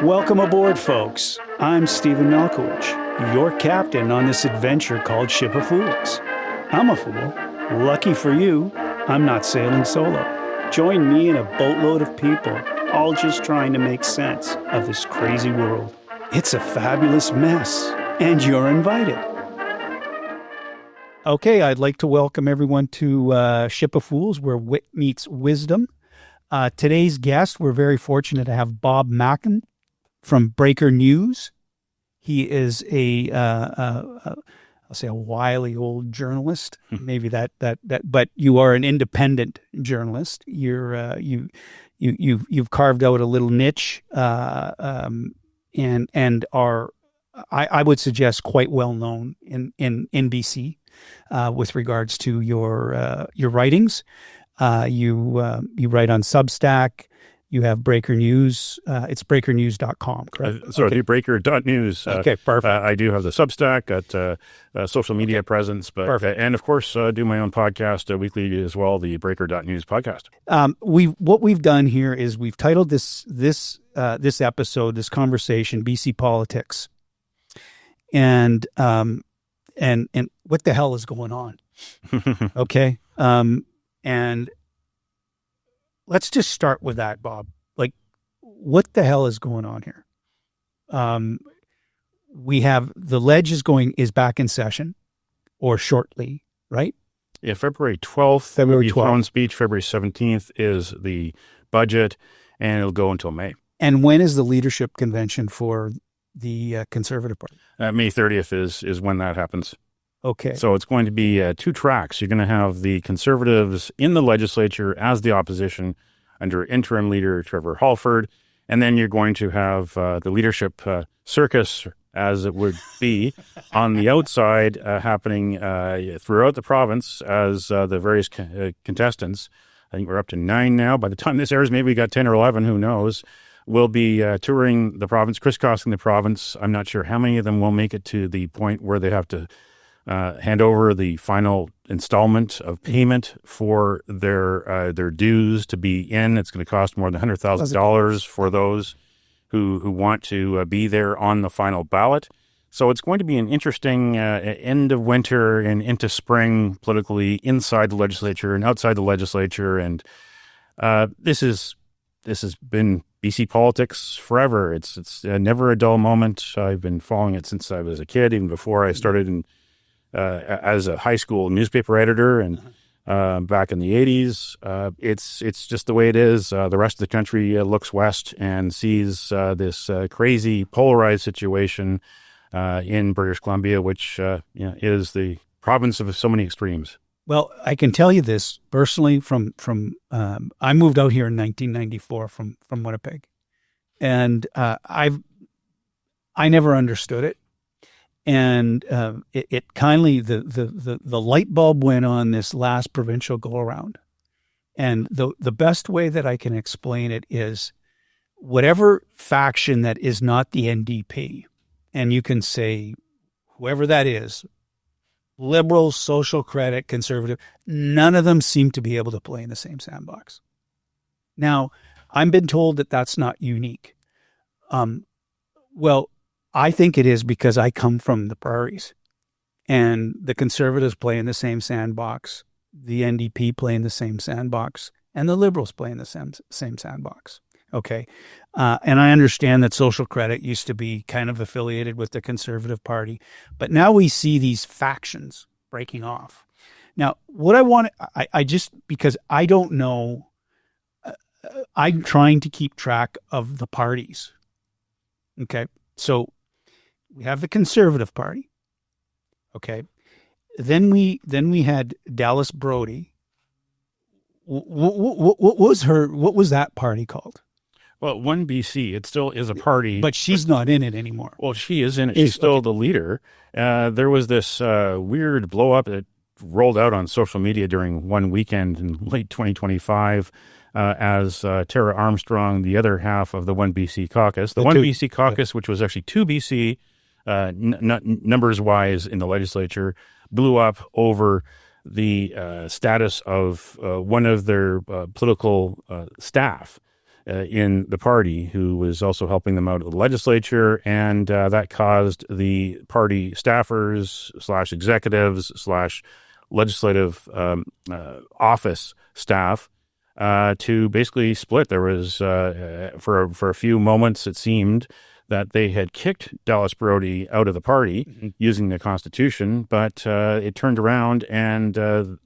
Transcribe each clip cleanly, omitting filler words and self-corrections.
Welcome aboard, folks. I'm Stephen Malkowich, your captain on this adventure called Ship of Fools. I'm a fool. Lucky for you, I'm not sailing solo. Join me and a boatload of people, all just trying to make sense of this crazy world. It's a fabulous mess, and you're invited. Okay, I'd like to welcome everyone to Ship of Fools, where wit meets wisdom. Today's guest, we're very fortunate to have Bob Mackin from Breaker News. He is I'll say a wily old journalist. Maybe that, but you are an independent journalist. You've carved out a little niche, and are, I would suggest, quite well known in BC with regards to your writings. You write on Substack. You have Breaker News. It's breakernews.com, correct? Okay. theBreaker.news. Okay, perfect. I do have the Substack, got social media presence, but and of course do my own podcast weekly as well, the Breaker.news podcast. What we've done here is we've titled this episode, this conversation, BC Politics, and what the hell is going on? Okay, and let's just start with that, Bob. Like, what the hell is going on here? We have the Ledge is back in session, or shortly, right? Yeah, February 12th. The throne speech. February 17th is the budget, and it'll go until May. And when is the leadership convention for the Conservative Party? May 30th is when that happens. Okay. So it's going to be two tracks. You're going to have the Conservatives in the legislature as the opposition under interim leader Trevor Halford, and then you're going to have the leadership circus, as it would be, on the outside happening throughout the province as the various contestants. I think we're up to 9 now. By the time this airs, maybe we got 10 or 11, who knows, will be touring the province, crisscrossing the province. I'm not sure how many of them will make it to the point where they have to hand over the final installment of payment for their dues to be in. It's going to cost more than $100,000 for those who want to be there on the final ballot. So it's going to be an interesting end of winter and into spring politically inside the legislature and outside the legislature. And this has been BC politics forever. It's never a dull moment. I've been following it since I was a kid, even before I started as a high school newspaper editor, and back in the 80s. It's just the way it is. The rest of the country looks west and sees this crazy polarized situation in British Columbia, which is the province of so many extremes. Well, I can tell you this personally from I moved out here in 1994 from Winnipeg, and I never understood it. And it kindly, the light bulb went on this last provincial go around. And the best way that I can explain it is whatever faction that is not the NDP, and you can say whoever that is, Liberal, Social Credit, Conservative, none of them seem to be able to play in the same sandbox. Now, I've been told that that's not unique. Well, I think it is, because I come from the prairies, and the Conservatives play in the same sandbox, the NDP play in the same sandbox, and the Liberals play in the same sandbox. Okay. And I understand that Social Credit used to be kind of affiliated with the Conservative Party, but now we see these factions breaking off. Now, what I just, because I don't know, I'm trying to keep track of the parties. Okay. So we have the Conservative Party. Okay. Then we had Dallas Brody. What was that party called? Well, One BC, it still is a party. But she's not in it anymore. Well, she is in it. She's still the leader. There was this weird blow up that rolled out on social media during one weekend in late 2025 as Tara Armstrong, the other half of the One BC caucus. The One BC caucus, which was actually 2 BC, numbers-wise in the legislature, blew up over the status of one of their political staff. in the party who was also helping them out at the legislature, and that caused the party staffers / executives / legislative office staff to basically split. There was, for a few moments, it seemed that they had kicked Dallas Brody out of the party using the Constitution, but it turned around and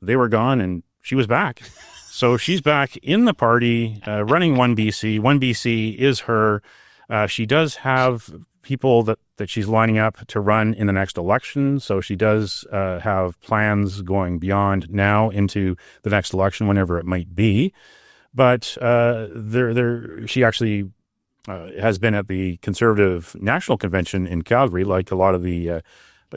they were gone and she was back. So she's back in the party, running 1BC. 1BC is her. She does have people that she's lining up to run in the next election. So she does have plans going beyond now into the next election, whenever it might be. But she actually has been at the Conservative National Convention in Calgary, like a lot of the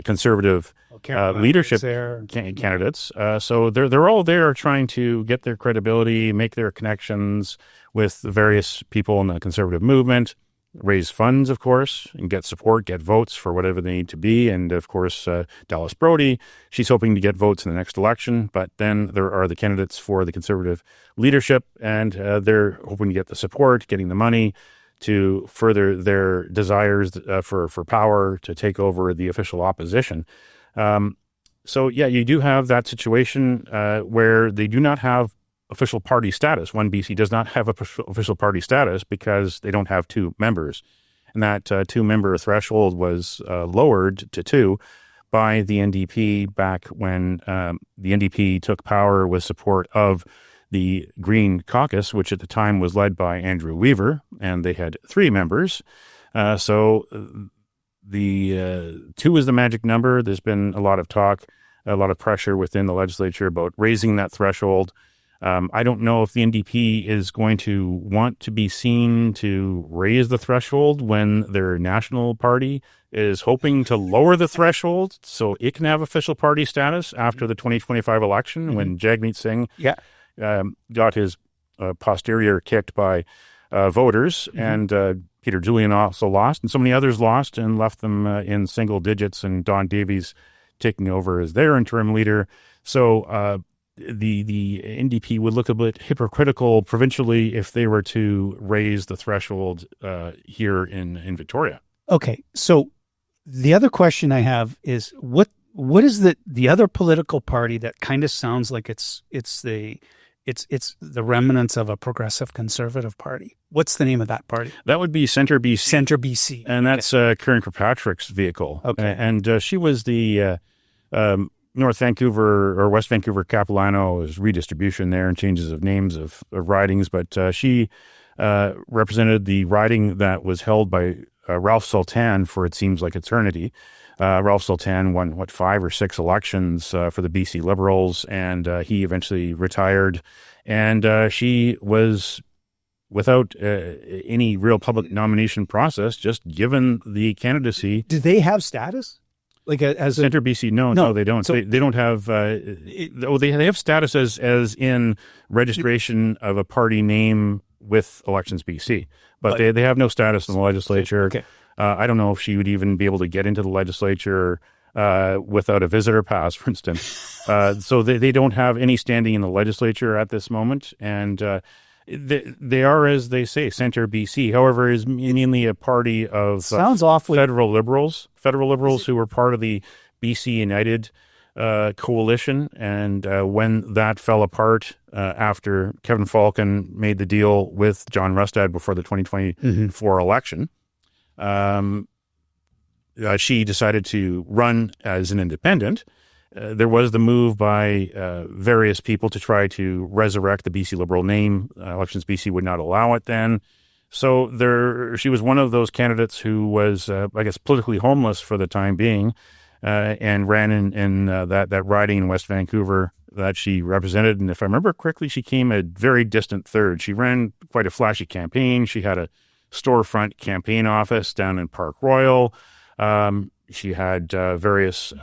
Conservative leadership candidates. So they're all there trying to get their credibility, make their connections with the various people in the Conservative movement, raise funds, of course, and get support, get votes for whatever they need to be. And, of course, Dallas Brody, she's hoping to get votes in the next election. But then there are the candidates for the Conservative leadership, and they're hoping to get the support, getting the money to further their desires for power to take over the official opposition. So, yeah, you do have that situation where they do not have official party status. 1BC does not have official party status because they don't have 2 members. And that 2-member threshold was lowered to 2 by the NDP back when the NDP took power with support of the Green Caucus, which at the time was led by Andrew Weaver, and they had 3 members. So the 2 is the magic number. There's been a lot of talk, a lot of pressure within the legislature about raising that threshold. I don't know if the NDP is going to want to be seen to raise the threshold when their national party is hoping to lower the threshold so it can have official party status after the 2025 election when Jagmeet Singh got his posterior kicked by voters, and Peter Julian also lost, and so many others lost and left them in single digits, and Don Davies taking over as their interim leader. So the NDP would look a bit hypocritical provincially if they were to raise the threshold here in Victoria. Okay, so the other question I have is what is the other political party that kind of sounds like it's the remnants of a progressive conservative party? What's the name of that party? That would be Centre BC. Centre BC, and that's Karen Kirkpatrick's vehicle. Okay, and she was the North Vancouver or West Vancouver Capilano's redistribution there and changes of names of ridings, but she represented the riding that was held by Ralph Sultan for, it seems like, eternity. Ralph Sultan won, 5 or 6 elections for the BC Liberals, and he eventually retired. And she was, without any real public nomination process, just given the candidacy. Do they have status? Like as Centre BC? No, they don't. So, they don't have. They have status as in registration of a party name with Elections BC, but they have no status in the legislature. Okay. I don't know if she would even be able to get into the legislature without a visitor pass, for instance. So they don't have any standing in the legislature at this moment, and they are, as they say, Centre BC. However, is mainly a party of sounds awfully federal liberals who were part of the BC United coalition, and when that fell apart after Kevin Falcon made the deal with John Rustad before the 2024 election, she decided to run as an independent. There was the move by various people to try to resurrect the BC Liberal name. Elections BC would not allow it then. So she was one of those candidates who was, I guess, politically homeless for the time being, and ran in that riding in West Vancouver that she represented. And if I remember correctly, she came a very distant third. She ran quite a flashy campaign. She had a storefront campaign office down in Park Royal. She had various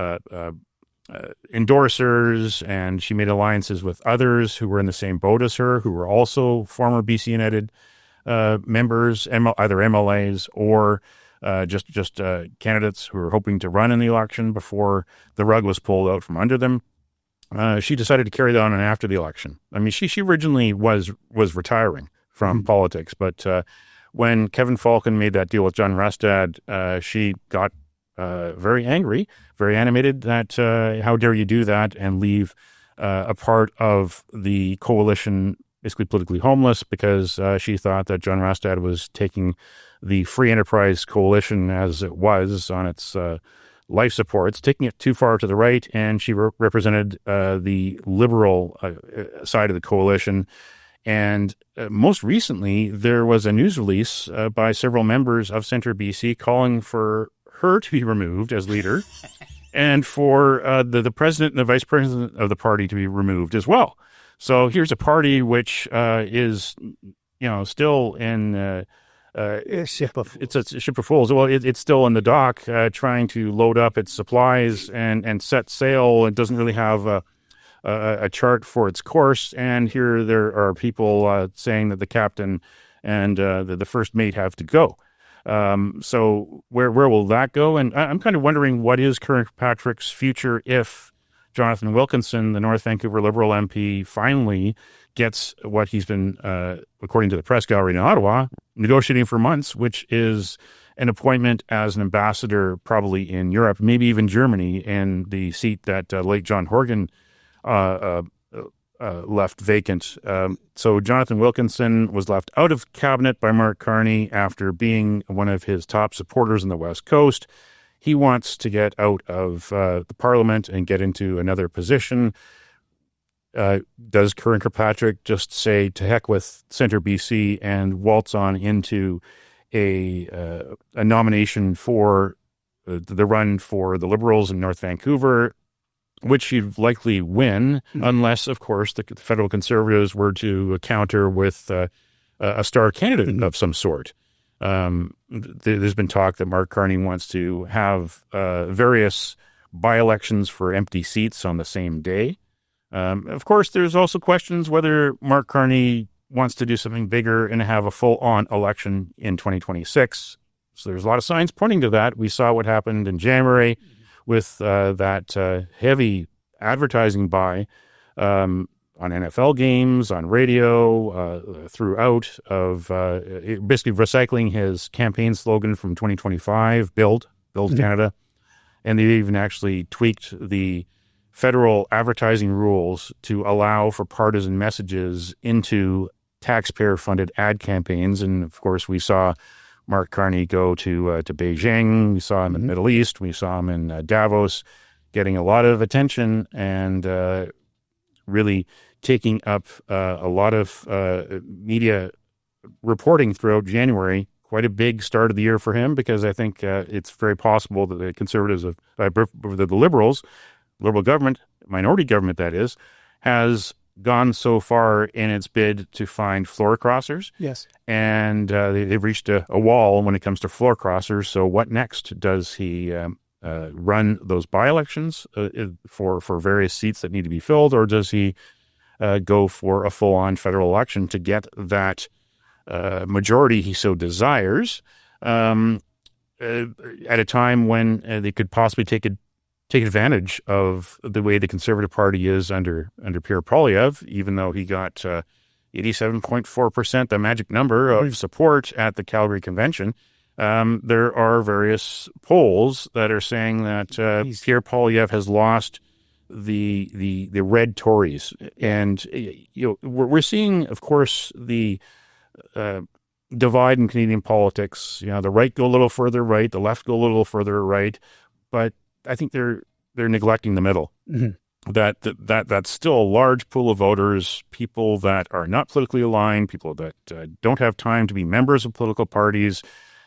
endorsers, and she made alliances with others who were in the same boat as her, who were also former BC United members, either MLAs or just candidates who were hoping to run in the election before the rug was pulled out from under them. She decided to carry that on after the election. I mean, she originally was retiring from politics. But when Kevin Falcon made that deal with John Rustad, she got very angry, very animated that how dare you do that and leave a part of the coalition basically politically homeless, because she thought that John Rustad was taking the Free Enterprise Coalition as it was on its life supports, taking it too far to the right, and she represented the liberal side of the coalition. And most recently, there was a news release by several members of Centre BC calling for her to be removed as leader and for the president and the vice president of the party to be removed as well. So here's a party which is, still in A ship of it's a ship of fools. Well, it's still in the dock, trying to load up its supplies and set sail. It doesn't really have a chart for its course. And here there are people saying that the captain and the first mate have to go. So where will that go? And I'm kind of wondering what is Kirkpatrick's future if Jonathan Wilkinson, the North Vancouver Liberal MP, finally gets what he's been, according to the press gallery in Ottawa, negotiating for months, which is an appointment as an ambassador probably in Europe, maybe even Germany, in the seat that late John Horgan left vacant. So Jonathan Wilkinson was left out of cabinet by Mark Carney after being one of his top supporters on the West Coast. He wants to get out of the Parliament and get into another position. Does Kirkpatrick just say to heck with Centre BC and waltz on into a nomination for the run for the Liberals in North Vancouver, which he'd likely win, unless, of course, the federal Conservatives were to counter with a star candidate of some sort. There's been talk that Mark Carney wants to have various by-elections for empty seats on the same day. Of course, there's also questions whether Mark Carney wants to do something bigger and have a full-on election in 2026. So there's a lot of signs pointing to that. We saw what happened in January with that heavy advertising buy on NFL games, on radio, throughout, of basically recycling his campaign slogan from 2025, Build Canada. And they even actually tweaked the federal advertising rules to allow for partisan messages into taxpayer-funded ad campaigns. And, of course, we saw Mark Carney go to Beijing. We saw him in the Middle East. We saw him in Davos, getting a lot of attention and really taking up a lot of media reporting throughout January. Quite a big start of the year for him, because I think it's very possible that the Conservatives, the Liberals, Liberal government, minority government that is, has gone so far in its bid to find floor crossers. Yes. And they've reached a wall when it comes to floor crossers. So what next? Does he run those by-elections for various seats that need to be filled, or does he go for a full-on federal election to get that majority he so desires at a time when they could possibly take advantage of the way the Conservative Party is under Pierre Poilievre, even though he got 87.4%, the magic number of support at the Calgary Convention. There are various polls that are saying that Pierre Poilievre has lost the red Tories, and we're seeing, of course, the divide in Canadian politics. The right go a little further right, the left go a little further right, but I think they're neglecting the middle. Mm-hmm. That's still a large pool of voters, people that are not politically aligned, people that don't have time to be members of political parties,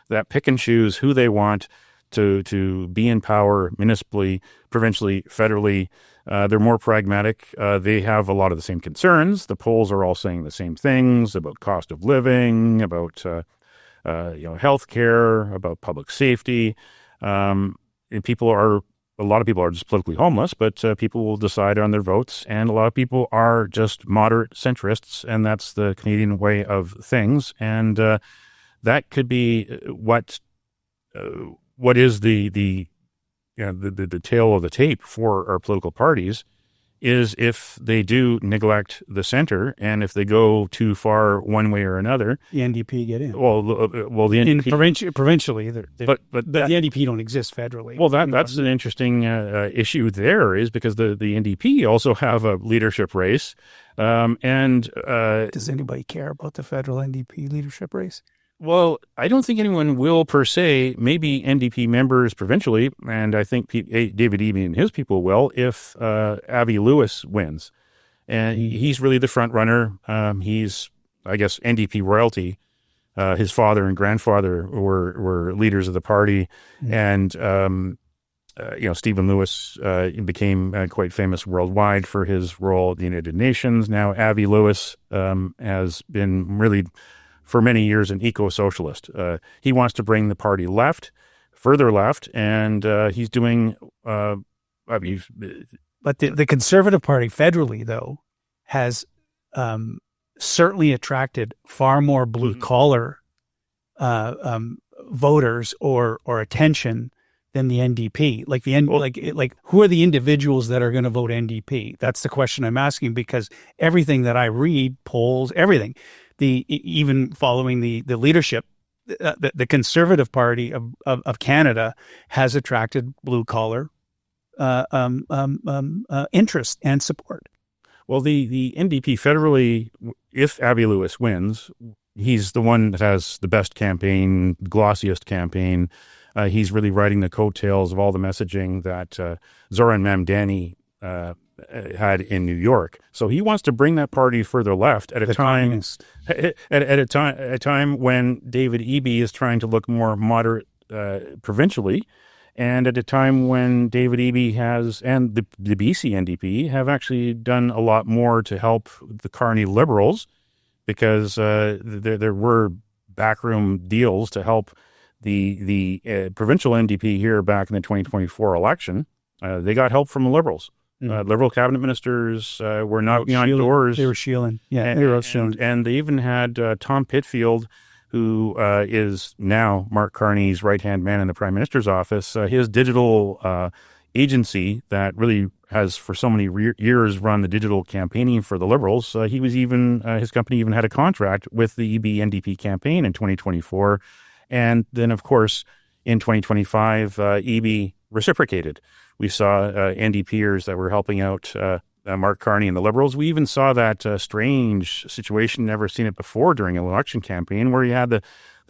that pick and choose who they want to be in power municipally, provincially, federally. They're more pragmatic. They have a lot of the same concerns. The polls are all saying the same things about cost of living, about health care, about public safety. And a lot of people are just politically homeless, but people will decide on their votes, and a lot of people are just moderate centrists, and that's the Canadian way of things. And that could be what is the tail of the tape for our political parties, is if they do neglect the center and if they go too far one way or another. The NDP get in. Well, the NDP... Provincially, but the NDP don't exist federally. Well, that's an interesting issue there, is because the NDP also have a leadership race. Does anybody care about the federal NDP leadership race? Well, I don't think anyone will per se. Maybe NDP members provincially, and I think David Eby and his people will if Avi Lewis wins. And he's really the front runner. He's, I guess, NDP royalty. His father and grandfather were leaders of the party, and Stephen Lewis became quite famous worldwide for his role at the United Nations. Now, Avi Lewis has been really, for many years, an eco-socialist. He wants to bring the party further left, and he's doing... But the Conservative Party federally, though, has certainly attracted far more blue-collar voters or attention than the NDP. Like who are the individuals that are going to vote NDP? That's the question I'm asking, because everything that I read, polls, everything... even following the leadership, the Conservative Party of Canada has attracted blue collar interest and support. Well, the NDP federally, if Avi Lewis wins, he's the one that has the best campaign, glossiest campaign. He's really riding the coattails of all the messaging that Zoran Mamdani had in New York. So he wants to bring that party further left at a time when David Eby is trying to look more moderate provincially, and at a time when David Eby and the BC NDP have actually done a lot more to help the Carney Liberals, because there were backroom deals to help the provincial NDP here back in the 2024 election. They got help from the Liberals. Liberal cabinet ministers were knocking on doors. They were shielding. Yeah, they were shielding. And they even had Tom Pitfield, who is now Mark Carney's right-hand man in the Prime Minister's office. His digital agency that really has for so many years run the digital campaigning for the Liberals. His company even had a contract with the EB NDP campaign in 2024. And then, of course, in 2025, EB reciprocated. We saw NDPers that were helping out Mark Carney and the Liberals. We even saw that strange situation, never seen it before during an election campaign, where you had the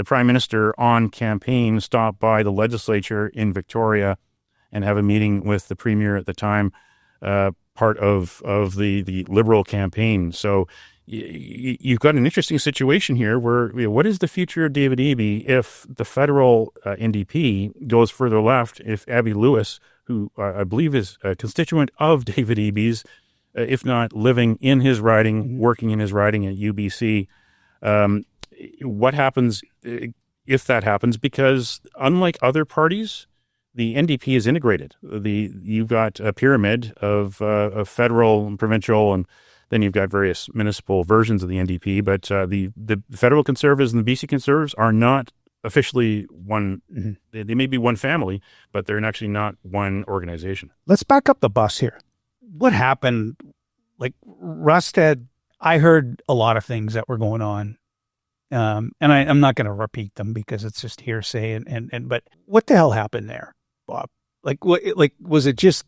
Prime Minister on campaign stop by the legislature in Victoria and have a meeting with the Premier at the time, part of the Liberal campaign. So you've got an interesting situation here where, what is the future of David Eby if the federal NDP goes further left, if Avi Lewis, who I believe is a constituent of David Eby's, if not living in his riding, working in his riding at UBC. What happens if that happens? Because unlike other parties, the NDP is integrated. You've got a pyramid of federal and provincial, and then you've got various municipal versions of the NDP. But the federal Conservatives and the BC Conservatives are not officially one. They may be one family, but they're actually not one organization. Let's back up the bus here. What happened? Like Rusted, I heard a lot of things that were going on, and I'm not going to repeat them because it's just hearsay. But what the hell happened there, Bob? Was it just,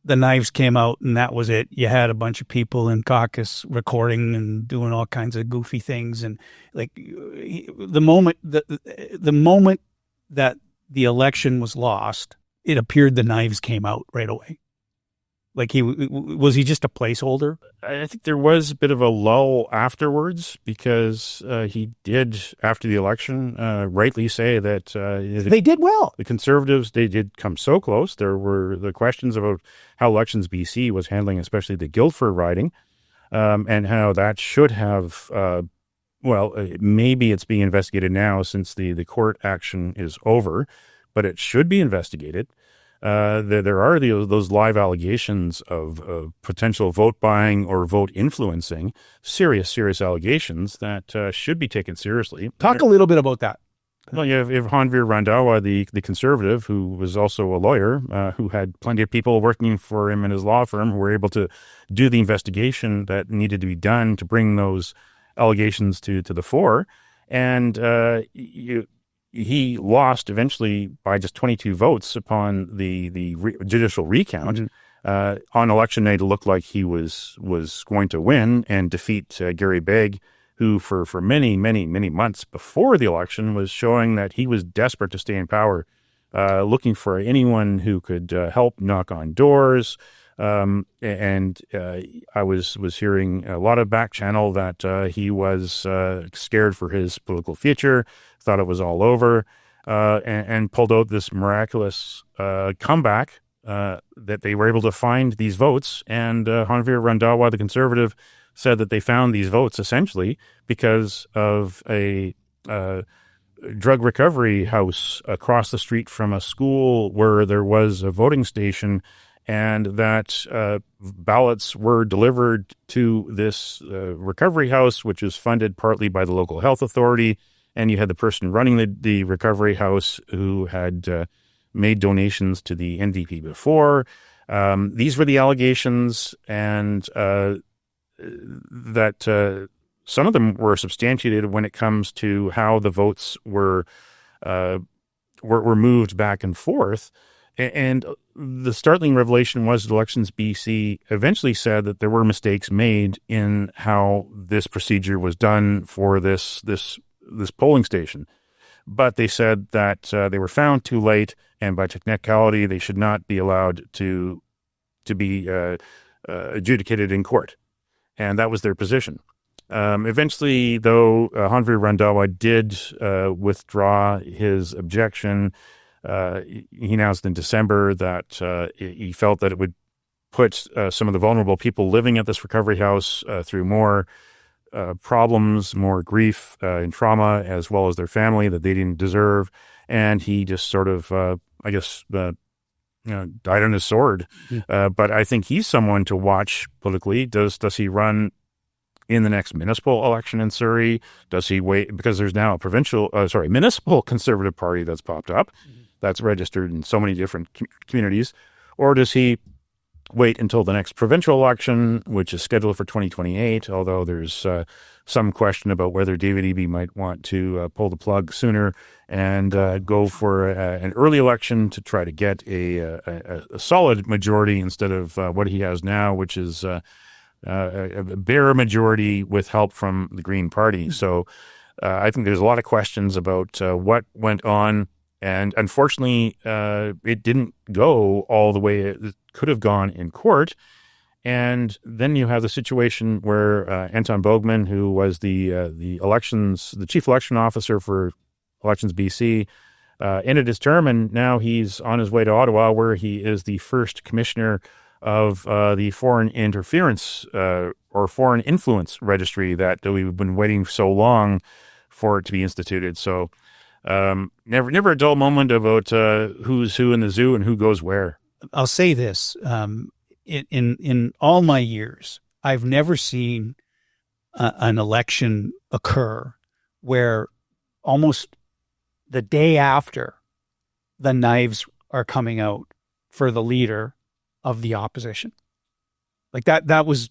the knives came out and that was it? You had a bunch of people in caucus recording and doing all kinds of goofy things, and the moment that the election was lost, it appeared the knives came out right away. Like was he just a placeholder? I think there was a bit of a lull afterwards, because he did, after the election, rightly say that they did well. The Conservatives, they did come so close. There were the questions about how Elections BC was handling, especially the Guildford riding, and how that should have, maybe it's being investigated now since the court action is over, but it should be investigated. There are those live allegations of potential vote buying or vote influencing, serious allegations that should be taken seriously. Talk a little bit about that. Well, you have Hanveer Randhawa, the conservative, who was also a lawyer, who had plenty of people working for him in his law firm who were able to do the investigation that needed to be done to bring those allegations to the fore. And he lost eventually by just 22 votes upon the judicial recount. Mm-hmm. On election night, it looked like he was going to win and defeat Gary Begg, who for many, many, many months before the election was showing that he was desperate to stay in power, looking for anyone who could help knock on doors. And I was hearing a lot of back channel that he was scared for his political future, thought it was all over, and pulled out this miraculous comeback that they were able to find these votes. And Hanveer Randhawa, the conservative, said that they found these votes essentially because of a drug recovery house across the street from a school where there was a voting station, and that ballots were delivered to this recovery house, which is funded partly by the local health authority. And you had the person running the recovery house who had made donations to the NDP before. These were the allegations, and that some of them were substantiated when it comes to how the votes were moved back and forth. And the startling revelation was that Elections BC eventually said that there were mistakes made in how this procedure was done for this polling station. But they said that they were found too late, and by technicality, they should not be allowed to be adjudicated in court. And that was their position. Eventually, though, Hanveer Randhawa did withdraw his objection. He announced in December that he felt that it would put some of the vulnerable people living at this recovery house through more problems, more grief and trauma, as well as their family that they didn't deserve. And he just sort of, died on his sword. But I think he's someone to watch politically. Does he run in the next municipal election in Surrey? Does he wait? Because there's now a municipal Conservative Party that's popped up, that's registered in so many different communities. Or does he wait until the next provincial election, which is scheduled for 2028, although there's some question about whether David Eby might want to pull the plug sooner and go for an early election to try to get a solid majority instead of what he has now, which is a bare majority with help from the Green Party. So I think there's a lot of questions about what went on. And unfortunately, it didn't go all the way it could have gone in court. And then you have the situation where Anton Bogman, who was the chief election officer for Elections BC, ended his term, and now he's on his way to Ottawa, where he is the first commissioner of the foreign interference or foreign influence registry that we've been waiting so long for it to be instituted. So never a dull moment about who's who in the zoo and who goes where. I'll say this. In all my years, I've never seen an election occur where almost the day after the knives are coming out for the leader of the opposition. Like that was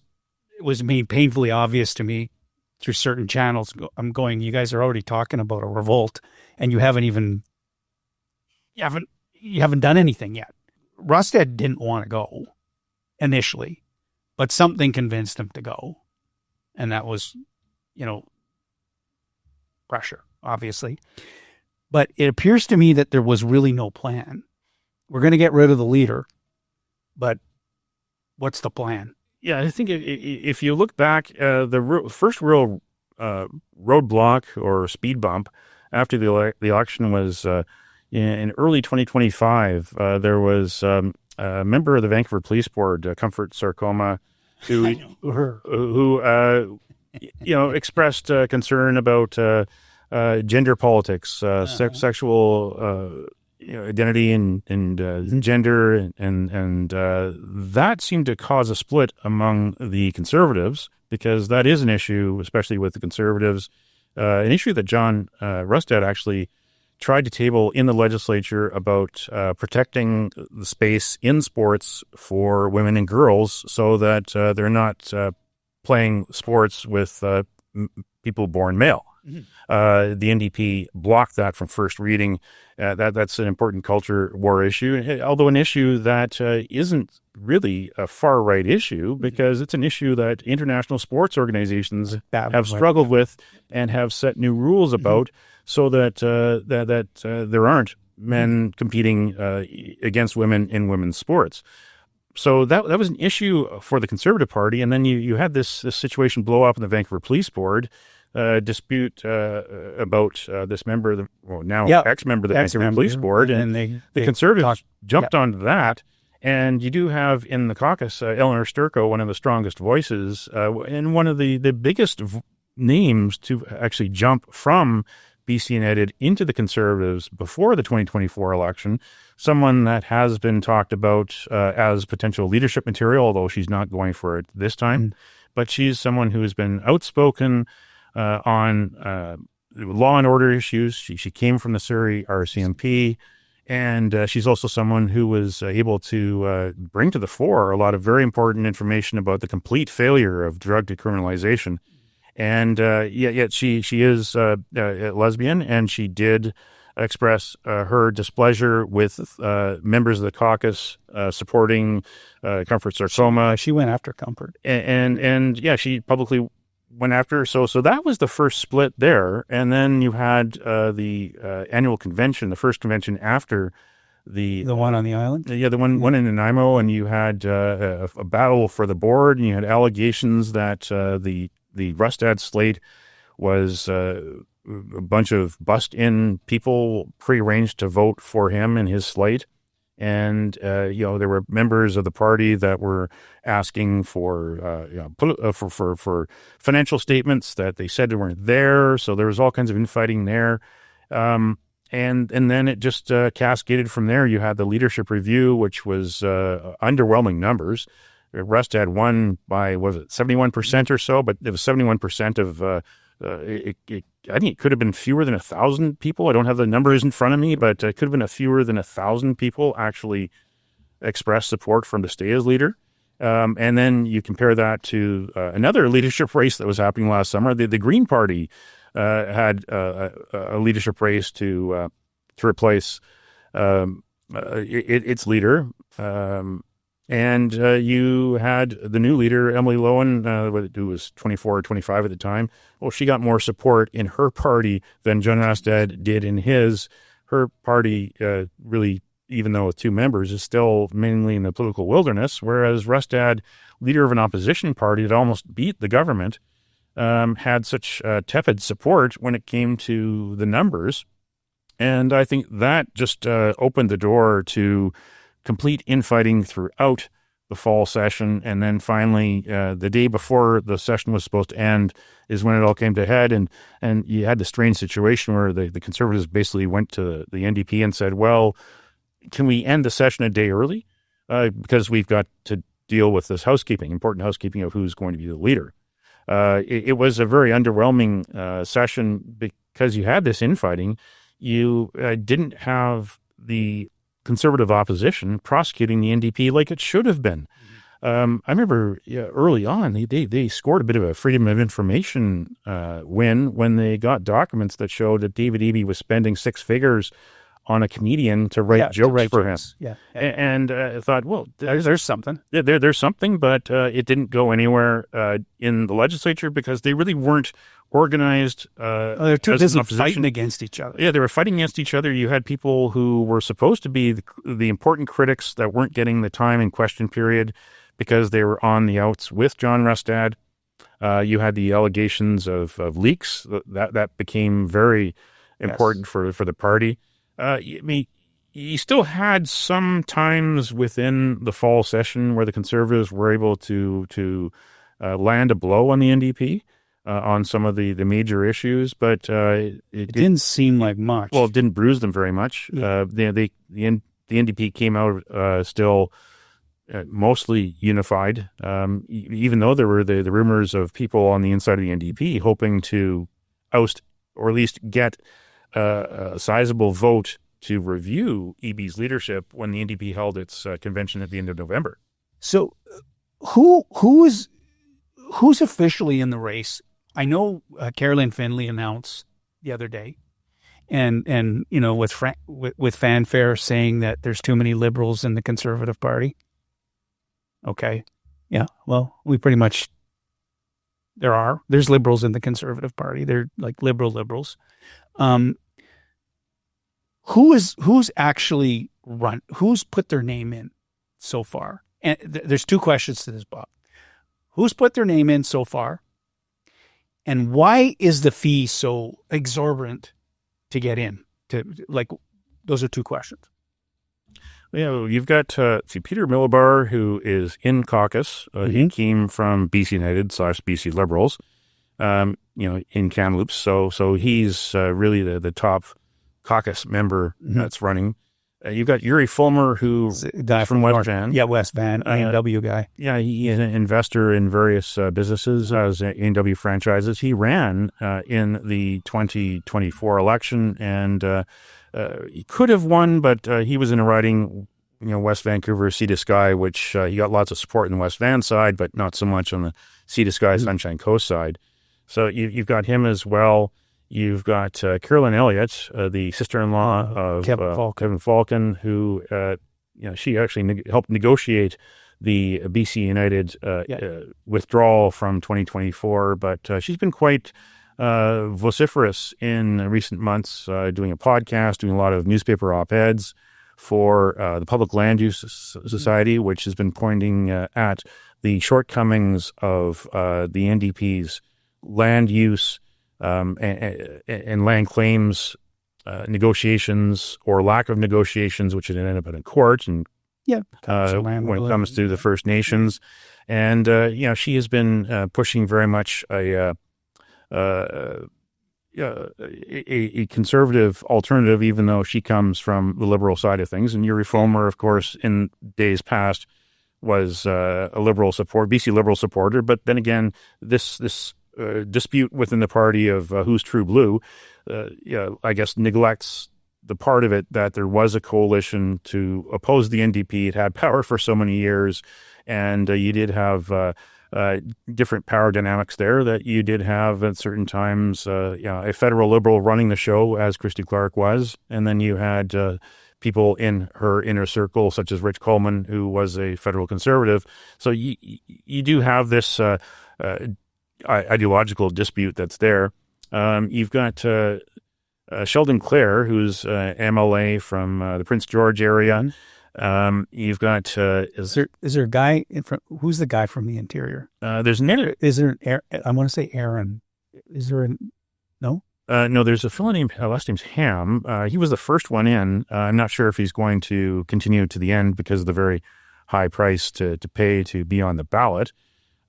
made painfully obvious to me through certain channels. I'm going, you guys are already talking about a revolt, and you haven't done anything yet. Rustad didn't want to go initially, but something convinced him to go. And that was, pressure, obviously. But it appears to me that there was really no plan. We're going to get rid of the leader, but what's the plan? Yeah, I think if you look back, the first real roadblock or speed bump after the election was in early 2025. There was a member of the Vancouver Police Board, Comfort Sarcoma, who expressed concern about gender politics, sexual identity and gender, and that seemed to cause a split among the Conservatives, because that is an issue, especially with the Conservatives, an issue that John Rustad actually tried to table in the legislature about protecting the space in sports for women and girls so that they're not playing sports with people born male. The NDP blocked that from first reading. That's an important culture war issue, although an issue that isn't really a far-right issue because it's an issue that international sports organizations have struggled with and have set new rules about so that there aren't men competing against women in women's sports. So that was an issue for the Conservative Party, and then you had this situation blow up in the Vancouver Police Board, dispute about this member, ex-member of the Vancouver Police Board, and the Conservatives jumped onto that. And you do have in the caucus Eleanor Sturko, one of the strongest voices, and one of the biggest names to actually jump from BC United into the Conservatives before the 2024 election, someone that has been talked about as potential leadership material, although she's not going for it this time. But she's someone who has been outspoken on law and order issues. She came from the Surrey RCMP, and she's also someone who was able to bring to the fore a lot of very important information about the complete failure of drug decriminalization. And yet she is a lesbian, and she did express her displeasure with members of the caucus supporting Comfort Sarcoma. She went after Comfort, and she publicly went after. So that was the first split there, and then you had the annual convention, the first convention after the one on the island. The one in Nanaimo, and you had a battle for the board, and you had allegations that the Rustad slate was a bunch of bust-in people pre-arranged to vote for him and his slate. And, there were members of the party that were asking for financial statements that they said weren't there. So there was all kinds of infighting there. And then it just cascaded from there. You had the leadership review, which was underwhelming numbers. Rustad won by, 71% or so, but it was 71% of, I think it could have been fewer than 1,000 people. I don't have the numbers in front of me, but it could have been fewer than 1,000 people actually expressed support from to stay as leader. And then you compare that to another leadership race that was happening last summer. The Green Party had a leadership race to replace its leader. And you had the new leader, Emily Lowen, who was 24 or 25 at the time. Well, she got more support in her party than John Rustad did in his. Her party really, even though with two members, is still mainly in the political wilderness, whereas Rustad, leader of an opposition party that almost beat the government, had such tepid support when it came to the numbers. And I think that just opened the door to complete infighting throughout the fall session. And then finally, the day before the session was supposed to end is when it all came to head. And you had the strange situation where the Conservatives basically went to the NDP and said, well, can we end the session a day early? Because we've got to deal with this important housekeeping of who's going to be the leader. It was a very underwhelming session because you had this infighting. You didn't have the Conservative opposition prosecuting the NDP like it should have been. I remember early on, they scored a bit of a freedom of information win when they got documents that showed that David Eby was spending six figures on a comedian to write jokes for him. Yeah. And I thought, well, there's something. There's something, but it didn't go anywhere in the legislature because they really weren't organized. They're too busy fighting against each other. Yeah, they were fighting against each other. You had people who were supposed to be the important critics that weren't getting the time in question period because they were on the outs with John Rustad. You had the allegations of leaks that became very important for the party. You still had some times within the fall session where the Conservatives were able to land a blow on the NDP on some of the major issues, but it didn't seem like much. Well, it didn't bruise them very much. Yeah. The NDP came out still mostly unified, even though there were the rumors of people on the inside of the NDP hoping to oust or at least get a sizable vote to review Eby's leadership when the NDP held its convention at the end of November. So who's officially in the race? I know Caroline Finley announced the other day, and with fanfare saying that there's too many liberals in the Conservative Party. Okay, yeah. Well, we pretty much there's liberals in the Conservative Party. They're like liberals. Who's actually who's put their name in so far? And there's two questions to this, Bob. Who's put their name in so far? And why is the fee so exorbitant to get in? Those are two questions. Yeah, you've got Peter Millibar, who is in caucus. He came from BC United / BC Liberals, in Kamloops. So he's really the top caucus member that's running. You've got Yuri Fulmer, who's from West Van. Yeah, West Van, A&W guy. Yeah, he is an investor in various businesses as A&W franchises. He ran in the 2024 election, and he could have won, but he was in a riding, West Vancouver, Sea to Sky, which he got lots of support in the West Van side, but not so much on the Sea to Sky, Sunshine Coast side. So you've got him as well. You've got Carolyn Elliott, the sister-in-law of Kevin Falcon, who, she actually helped negotiate the BC United withdrawal from 2024. But she's been quite vociferous in recent months, doing a podcast, doing a lot of newspaper op-eds for the Public Land Use Society, which has been pointing at the shortcomings of the NDP's land use and land claims negotiations or lack of negotiations, which had ended up in court, and when it comes to the First Nations, and she has been pushing very much a conservative alternative, even though she comes from the liberal side of things. And Yuri Fulmer, of course, in days past was a BC liberal supporter, but then again, this dispute within the party of who's true blue, I guess neglects the part of it that there was a coalition to oppose the NDP. It had power for so many years, and you did have different power dynamics there that you did have at certain times. A federal liberal running the show, as Christy Clark was, and then you had people in her inner circle, such as Rich Coleman, who was a federal conservative. So you do have this ideological dispute that's there. You've got Sheldon Clare, who's MLA from the Prince George area. You've got is there a guy in front? Who's the guy from the interior? There's another. Is there I want to say Aaron. Is there no? No, there's a fellow named last name's Ham. He was the first one in. I'm not sure if he's going to continue to the end because of the very high price to pay to be on the ballot.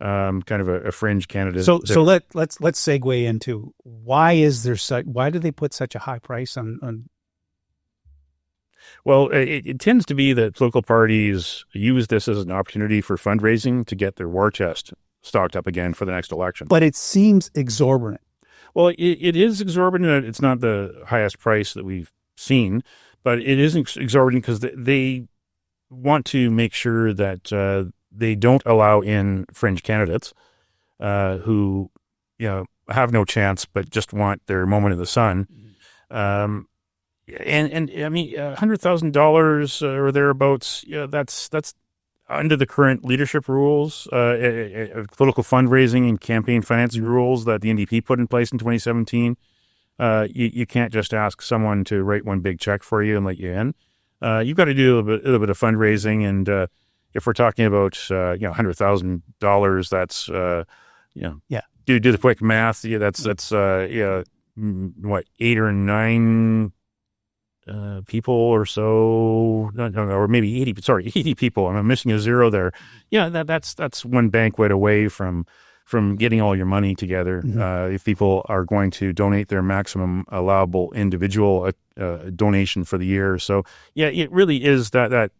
Kind of a fringe candidate. So let's segue into why do they put such a high price on? Well, it tends to be that political parties use this as an opportunity for fundraising to get their war chest stocked up again for the next election. But it seems exorbitant. Well, it is exorbitant. It's not the highest price that we've seen, but it is exorbitant because they want to make sure that they don't allow in fringe candidates who, have no chance but just want their moment in the sun. And I mean, $100,000 or thereabouts. That's under the current leadership rules, political fundraising and campaign financing rules that the NDP put in place in 2017. You can't just ask someone to write one big check for you and let you in. You've got to do a little bit of fundraising, and if we're talking about $100,000, that's do the quick math. Yeah, that's 8 or 9 people or so, or maybe 80 people. I'm missing a zero there. Yeah, that's one banquet away from getting all your money together. If people are going to donate their maximum allowable individual donation for the year. So yeah, it really is that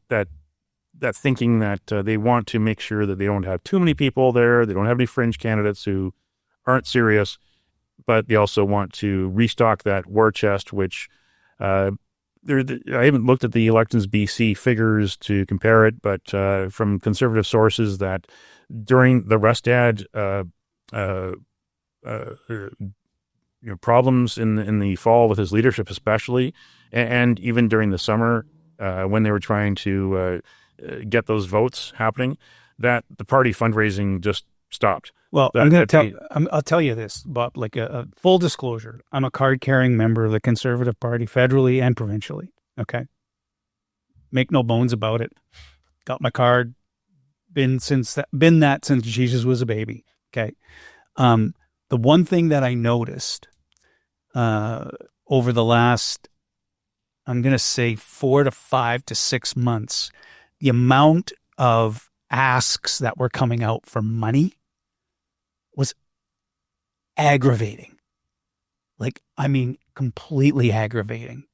thinking that they want to make sure that they don't have too many people there. They don't have any fringe candidates who aren't serious. but they also want to restock that war chest, which I haven't looked at the Elections BC figures to compare it, but from conservative sources that during the Rustad problems in the fall with his leadership especially, and even during the summer when they were trying to get those votes happening, that the party fundraising just stopped. Well, I'll tell you this, Bob, like a full disclosure. I'm a card-carrying member of the Conservative Party, federally and provincially. Okay. Make no bones about it. Got my card. Been that since Jesus was a baby. Okay. The one thing that I noticed over the last, I'm going to say 4 to 5 to 6 months, the amount of asks that were coming out for money was aggravating. Completely aggravating.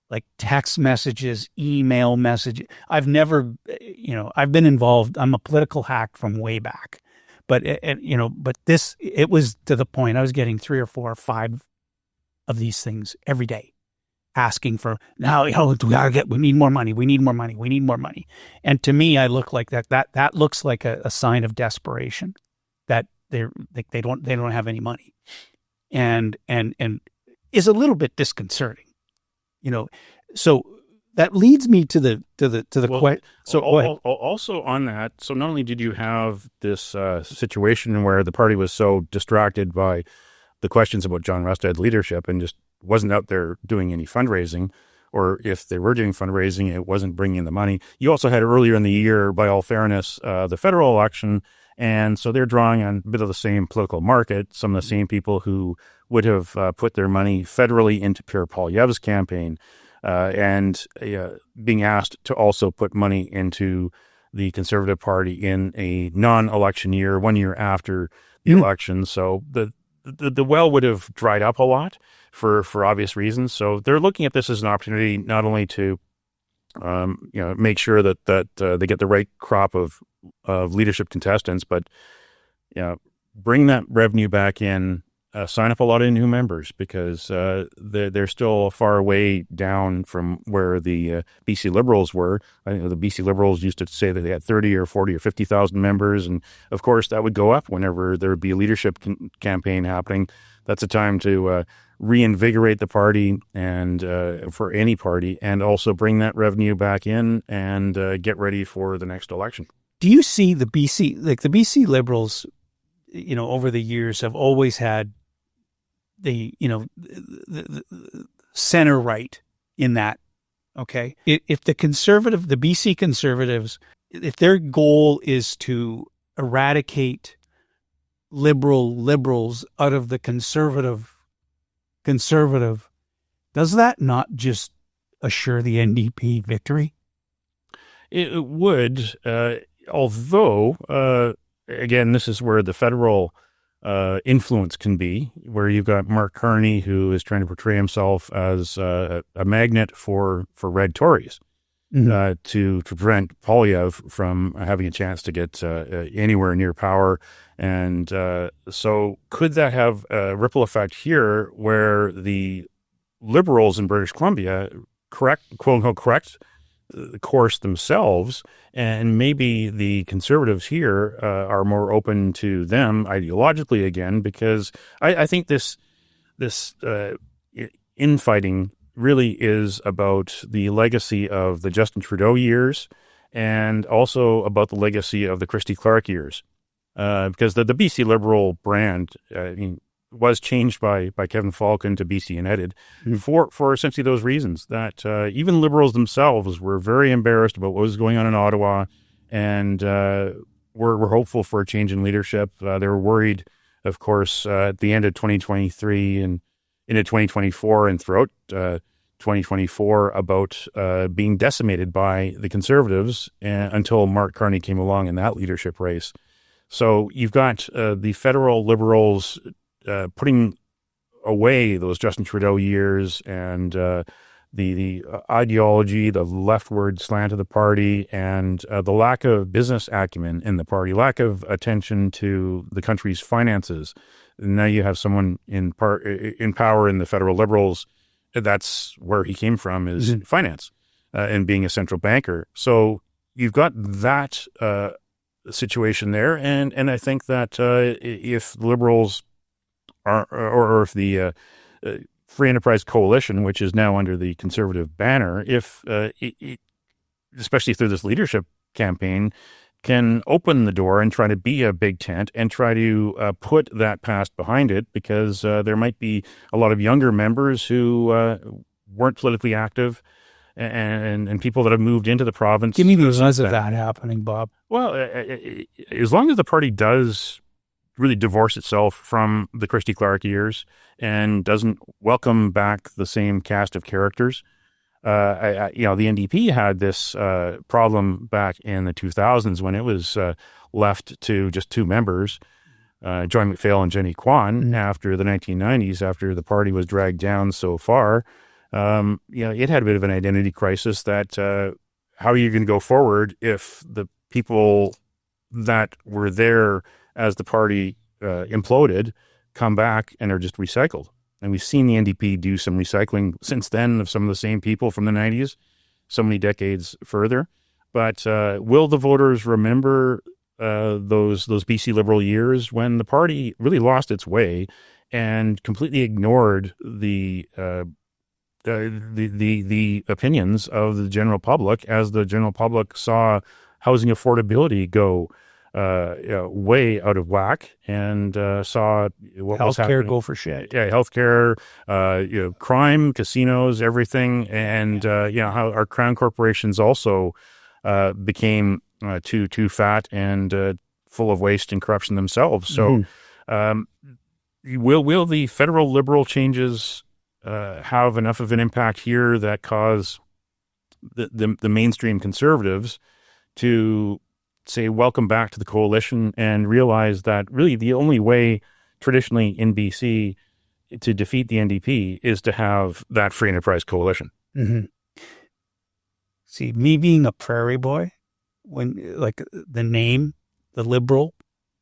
Like text messages, email messages. I've been involved. I'm a political hack from way back. But it was to the point I was getting 3 or 4 or 5 of these things every day, asking for, we need more money. We need more money. We need more money. And to me, I look like that looks like a sign of desperation, that they don't have any money, and is a little bit disconcerting, So that leads me to the question. So also on that, so not only did you have this situation where the party was so distracted by the questions about John Rustad's leadership and just wasn't out there doing any fundraising, or if they were doing fundraising, it wasn't bringing in the money. You also had earlier in the year, by all fairness, the federal election. And so they're drawing on a bit of the same political market, some of the same people who would have put their money federally into Pierre Poilievre's campaign, and being asked to also put money into the Conservative Party in a non-election year, 1 year after the election. So the well would have dried up a lot for obvious reasons. So they're looking at this as an opportunity not only to make sure that they get the right crop of leadership contestants, but bring that revenue back in, sign up a lot of new members, because they're still far away down from where the BC Liberals were. I think the BC Liberals used to say that they had 30 or 40 or 50,000 members, and of course that would go up whenever there would be a leadership campaign happening. That's a time to reinvigorate the party, and for any party, and also bring that revenue back in and get ready for the next election. Do you see the BC Liberals, over the years have always had the center right in that, okay? If the BC Conservatives, if their goal is to eradicate liberals out of the conservative, does that not just assure the NDP victory? It would, although, again, this is where the federal influence can be, where you've got Mark Carney, who is trying to portray himself as a magnet for red Tories, to prevent Poilievre from having a chance to get anywhere near power. And so could that have a ripple effect here, where the Liberals in British Columbia quote unquote correct the course themselves, and maybe the Conservatives here are more open to them ideologically again, because I think this infighting really is about the legacy of the Justin Trudeau years, and also about the legacy of the Christy Clark years, because the BC Liberal brand, was changed by Kevin Falcon to BC United for essentially those reasons, that even Liberals themselves were very embarrassed about what was going on in Ottawa, and were hopeful for a change in leadership. They were worried, of course, at the end of 2023 and into 2024 and throughout 2024 about being decimated by the Conservatives until Mark Carney came along in that leadership race. So you've got the federal Liberals putting away those Justin Trudeau years and the ideology, the leftward slant of the party, and the lack of business acumen in the party, lack of attention to the country's finances, Now you have someone in power in the federal Liberals. That's where he came from, is finance and being a central banker. So you've got that situation there, and I think that if the Liberals are, or if the Free Enterprise Coalition, which is now under the Conservative banner, if especially through this leadership campaign, can open the door and try to be a big tent and try to put that past behind it, because there might be a lot of younger members who weren't politically active and people that have moved into the province. Give me the odds of that happening, Bob. Well, as long as the party does really divorce itself from the Christy Clark years and doesn't welcome back the same cast of characters. The NDP had this problem back in the 2000s when it was left to just two members, Joy McPhail and Jenny Kwan, after the 1990s, after the party was dragged down so far. It had a bit of an identity crisis that how are you going to go forward if the people that were there as the party imploded come back and are just recycled. And we've seen the NDP do some recycling since then of some of the same people from the 90s, so many decades further. But will the voters remember those BC Liberal years when the party really lost its way and completely ignored the opinions of the general public, as the general public saw housing affordability go way out of whack, and saw what was happening. Healthcare go for shit. Yeah, healthcare, crime, casinos, everything, and how our crown corporations also became too fat and full of waste and corruption themselves. So, will the federal Liberal changes have enough of an impact here that cause the mainstream Conservatives to say welcome back to the coalition and realize that really the only way traditionally in BC to defeat the NDP is to have that Free Enterprise Coalition? See, me being a prairie boy, when like the name, the Liberal,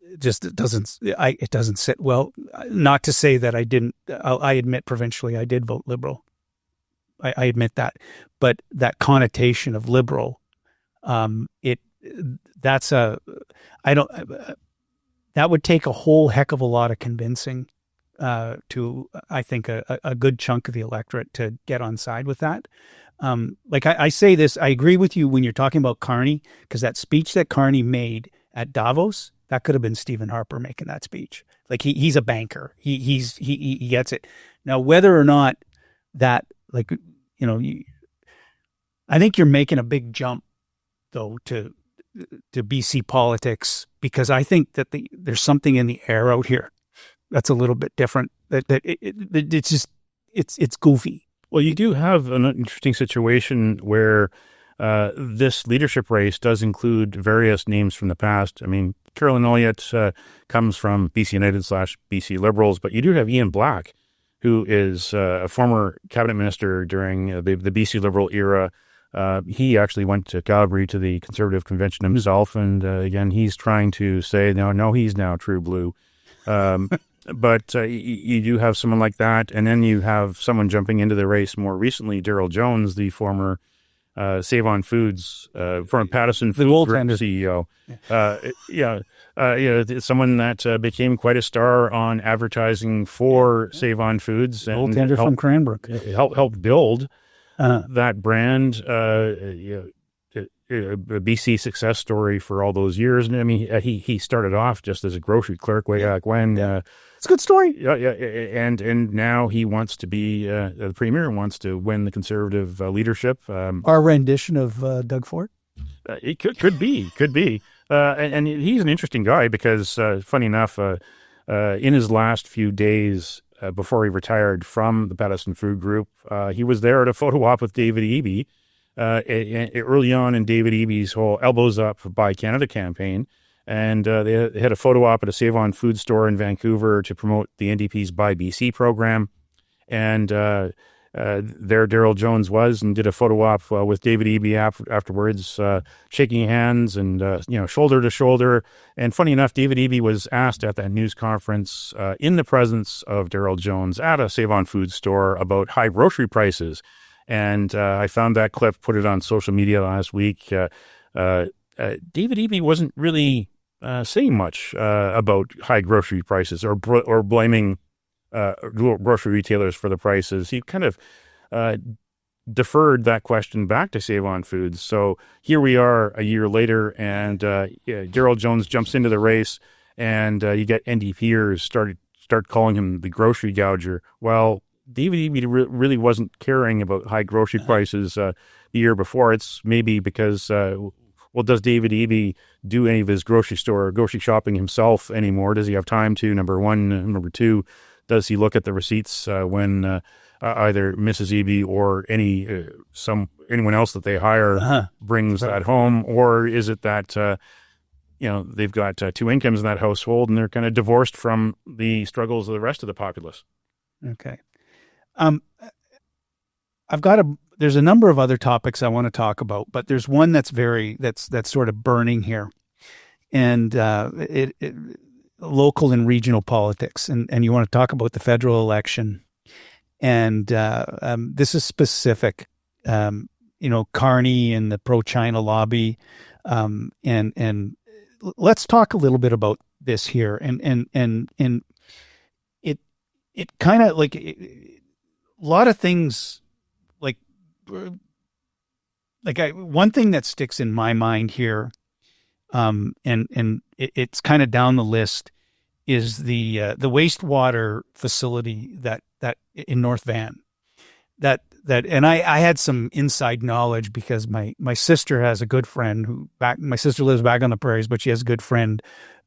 it doesn't sit well. Not to say that I didn't. I admit provincially I did vote Liberal. I admit that, but that connotation of Liberal, that would take a whole heck of a lot of convincing to, I think, a good chunk of the electorate to get on side with that. I say this, I agree with you when you're talking about Carney, because that speech that Carney made at Davos, that could have been Stephen Harper making that speech. Like he's a banker. He gets it. Now, whether or not that, I think you're making a big jump though to BC politics, because I think that there's something in the air out here that's a little bit different. It's goofy. Well, you do have an interesting situation where this leadership race does include various names from the past. I mean, Carolyn Elliott comes from BC United / BC Liberals, but you do have Ian Black, who is a former cabinet minister during the BC Liberal era. He actually went to Calgary to the Conservative Convention himself, and again, he's trying to say, no, he's now true blue. But you do have someone like that, and then you have someone jumping into the race more recently, Daryl Jones, the former Save On Foods from Pattison Food CEO. Someone that became quite a star on advertising for Save On Foods, and goaltender from Cranbrook, helped build that brand. A BC success story for all those years. And I mean, he started off just as a grocery clerk way back when. It's a good story. And now he wants to be the premier, wants to win the Conservative leadership. Our rendition of Doug Ford. It could be. And he's an interesting guy because, funny enough, in his last few days before he retired from the Pattison Food Group, he was there at a photo op with David Eby. Early on in David Eby's whole Elbows Up Buy Canada campaign, and they had a photo op at a Save On food store in Vancouver to promote the NDP's Buy BC program. And there Daryl Jones was and did a photo op with David Eby afterwards, shaking hands and, shoulder to shoulder. And funny enough, David Eby was asked at that news conference in the presence of Daryl Jones at a Save-On-Foods store about high grocery prices. And I found that clip, put it on social media last week. David Eby wasn't really saying much about high grocery prices or blaming grocery retailers for the prices. He kind of deferred that question back to Save-On-Foods. So here we are a year later, and Daryl Jones jumps into the race, and you get NDPers start calling him the grocery gouger. Well, David Eby really wasn't caring about high grocery prices the year before. It's maybe because, does David Eby do any of his grocery shopping himself anymore? Does he have time to, number one? Number two, does he look at the receipts when either Mrs. Eby or anyone else that they hire brings that home? Or is it that, they've got two incomes in that household and they're kind of divorced from the struggles of the rest of the populace? Okay. There's a number of other topics I want to talk about, but there's one that's sort of burning here, and local and regional politics, and you want to talk about the federal election, and this is specific, Carney and the pro-China lobby, and let's talk a little bit about this here, and it kind of like a lot of things. One thing that sticks in my mind here, and it's kind of down the list, is the wastewater facility that in North Van. And I had some inside knowledge because my sister has a good friend my sister lives back on the prairies, but she has a good friend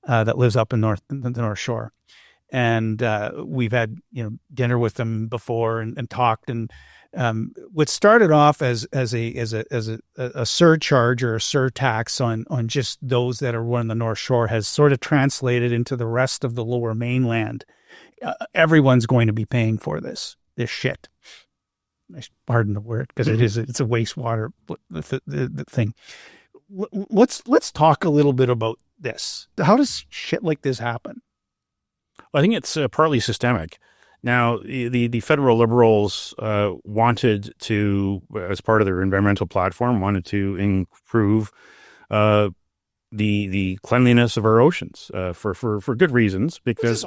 that lives up in the North Shore, and we've had dinner with them before and talked. And what started off as a surcharge or a surtax on just those that are on the North Shore has sort of translated into the rest of the Lower Mainland. Everyone's going to be paying for this shit. Pardon the word, because it's a wastewater the thing. Let's talk a little bit about this. How does shit like this happen? I think it's partly systemic. Now, the federal Liberals wanted to, as part of their environmental platform, wanted to improve the cleanliness of our oceans for good reasons, because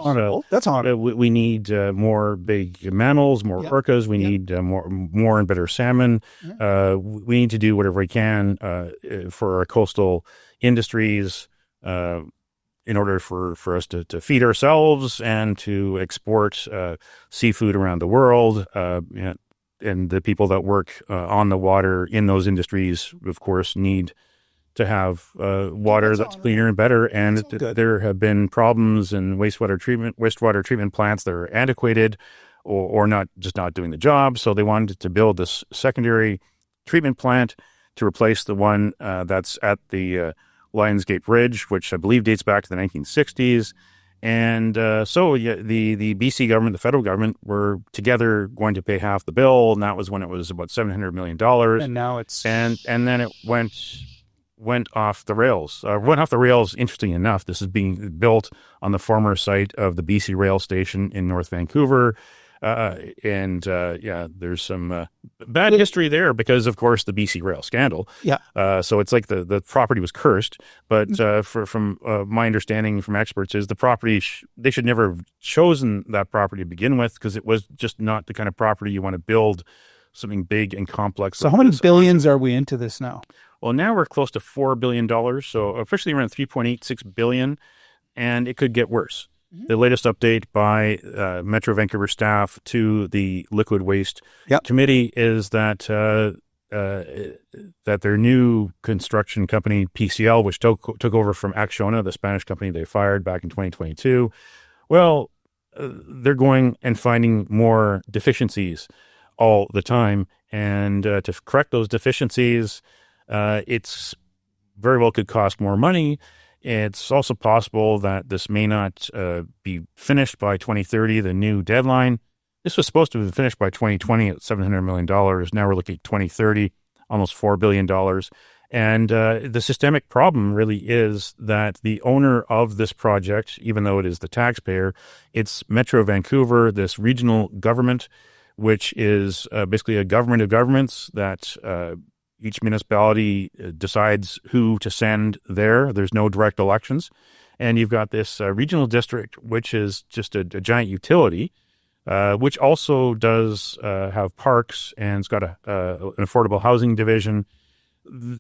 that's honorable. We need more big mammals, more orcas. We need more and better salmon. We need to do whatever we can for our coastal industries. In order for us to feed ourselves and to export seafood around the world. And the people that work on the water in those industries, of course, need to have water that's cleaner and better. And there have been problems in wastewater treatment plants that are antiquated or not doing the job. So they wanted to build this secondary treatment plant to replace the one that's at the Lionsgate Bridge, which I believe dates back to the 1960s. And the BC government, the federal government, were together going to pay half the bill, and that was when it was about $700 million. And now it's... And then it went off the rails. Interestingly enough, this is being built on the former site of the BC rail station in North Vancouver. There's some bad history there because, of course, the BC Rail scandal. Yeah. So it's like the property was cursed. But from my understanding from experts is the property, they should never have chosen that property to begin with, because it was just not the kind of property you want to build something big and complex. So how many billions are we into this now? Well, now we're close to $4 billion. So officially around $3.86 billion, and it could get worse. The latest update by Metro Vancouver staff to the Liquid Waste Committee is that their new construction company, PCL, which took over from Acciona, the Spanish company they fired back in 2022, they're going and finding more deficiencies all the time. And to correct those deficiencies, it's very well could cost more money. It's also possible that this may not be finished by 2030, the new deadline. This was supposed to have been finished by 2020 at $700 million. Now we're looking at 2030, almost $4 billion. And the systemic problem really is that the owner of this project, even though it is the taxpayer, it's Metro Vancouver, this regional government, which is basically a government of governments that each municipality decides who to send there. There's no direct elections. And you've got this regional district, which is just a giant utility, which also does have parks, and it's got an affordable housing division.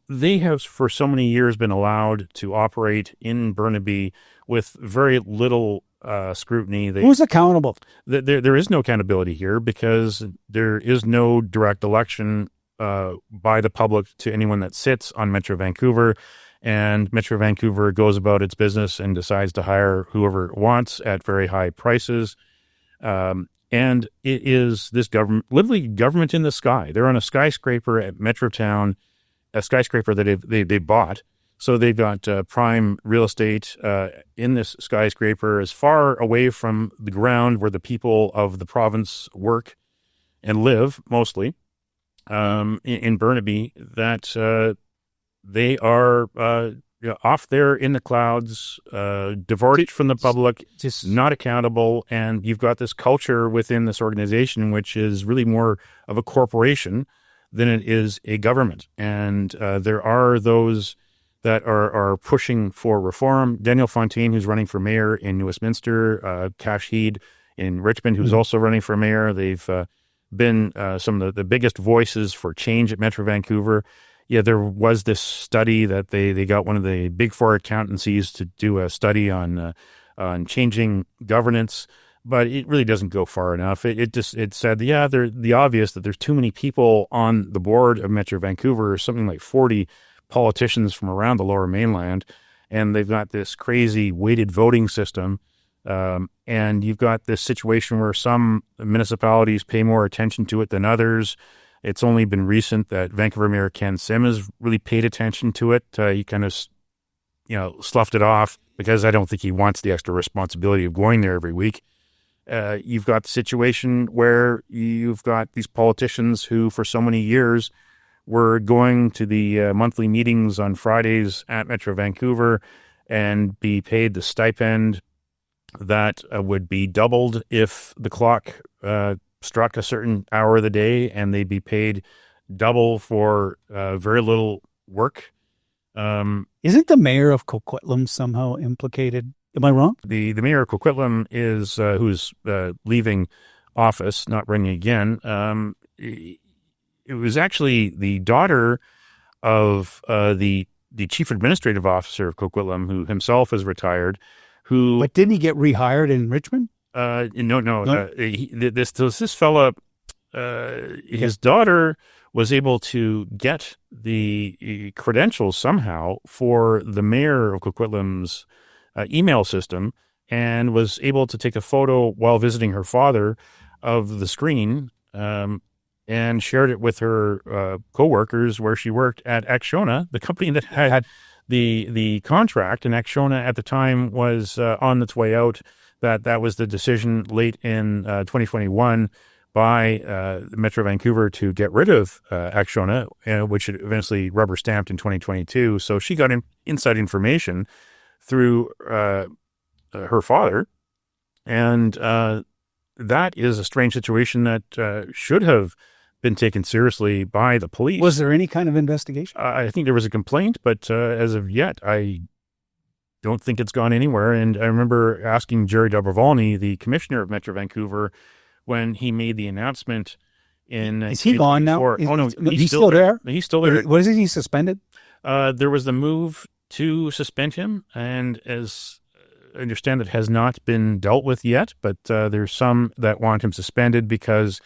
They have for so many years been allowed to operate in Burnaby with very little scrutiny. Who's accountable? There is no accountability here because there is no direct election by the public to anyone that sits on Metro Vancouver. And Metro Vancouver goes about its business and decides to hire whoever it wants at very high prices. And it is this government, literally government in the sky. They're on a skyscraper at Metrotown, a skyscraper that they bought. So they've got prime real estate in this skyscraper as far away from the ground where the people of the province work and live mostly in Burnaby, that they are off there in the clouds, divorced from the public, just not accountable. And you've got this culture within this organization, which is really more of a corporation than it is a government. And there are those that are pushing for reform. Daniel Fontaine, who's running for mayor in New Westminster, Cash Heed in Richmond, who's also running for mayor. They've been some of the biggest voices for change at Metro Vancouver. Yeah, there was this study that they got one of the big four accountancies to do a study on changing governance, but it really doesn't go far enough. It said, yeah, the obvious that there's too many people on the board of Metro Vancouver, something like 40 politicians from around the Lower Mainland, and they've got this crazy weighted voting system. And you've got this situation where some municipalities pay more attention to it than others. It's only been recent that Vancouver Mayor Ken Sim has really paid attention to it. He kind of, sloughed it off because I don't think he wants the extra responsibility of going there every week. You've got the situation where you've got these politicians who for so many years were going to the monthly meetings on Fridays at Metro Vancouver and be paid the stipend that would be doubled if the clock struck a certain hour of the day, and they'd be paid double for very little work. Isn't the mayor of Coquitlam somehow implicated? Am I wrong? The mayor of Coquitlam is who's leaving office, not running again. It was actually the daughter of the chief administrative officer of Coquitlam, who himself is retired. But didn't he get rehired in Richmond? No. This fella, his daughter was able to get the credentials somehow for the mayor of Coquitlam's email system, and was able to take a photo while visiting her father of the screen, and shared it with her coworkers where she worked at Acciona, the company that had the contract. And Acciona at the time was on its way out. That was the decision late in 2021 by Metro Vancouver to get rid of Acciona, which it eventually rubber stamped in 2022. So she got inside information through her father, and that is a strange situation that should have been taken seriously by the police. Was there any kind of investigation? I think there was a complaint, but as of yet, I don't think it's gone anywhere. And I remember asking Jerry Dobrovolny, the commissioner of Metro Vancouver, when he made the announcement in... Is he gone now? Oh, no, he's still there? He's still there. Was he suspended? There was the move to suspend him, and as I understand, it has not been dealt with yet, but there's some that want him suspended because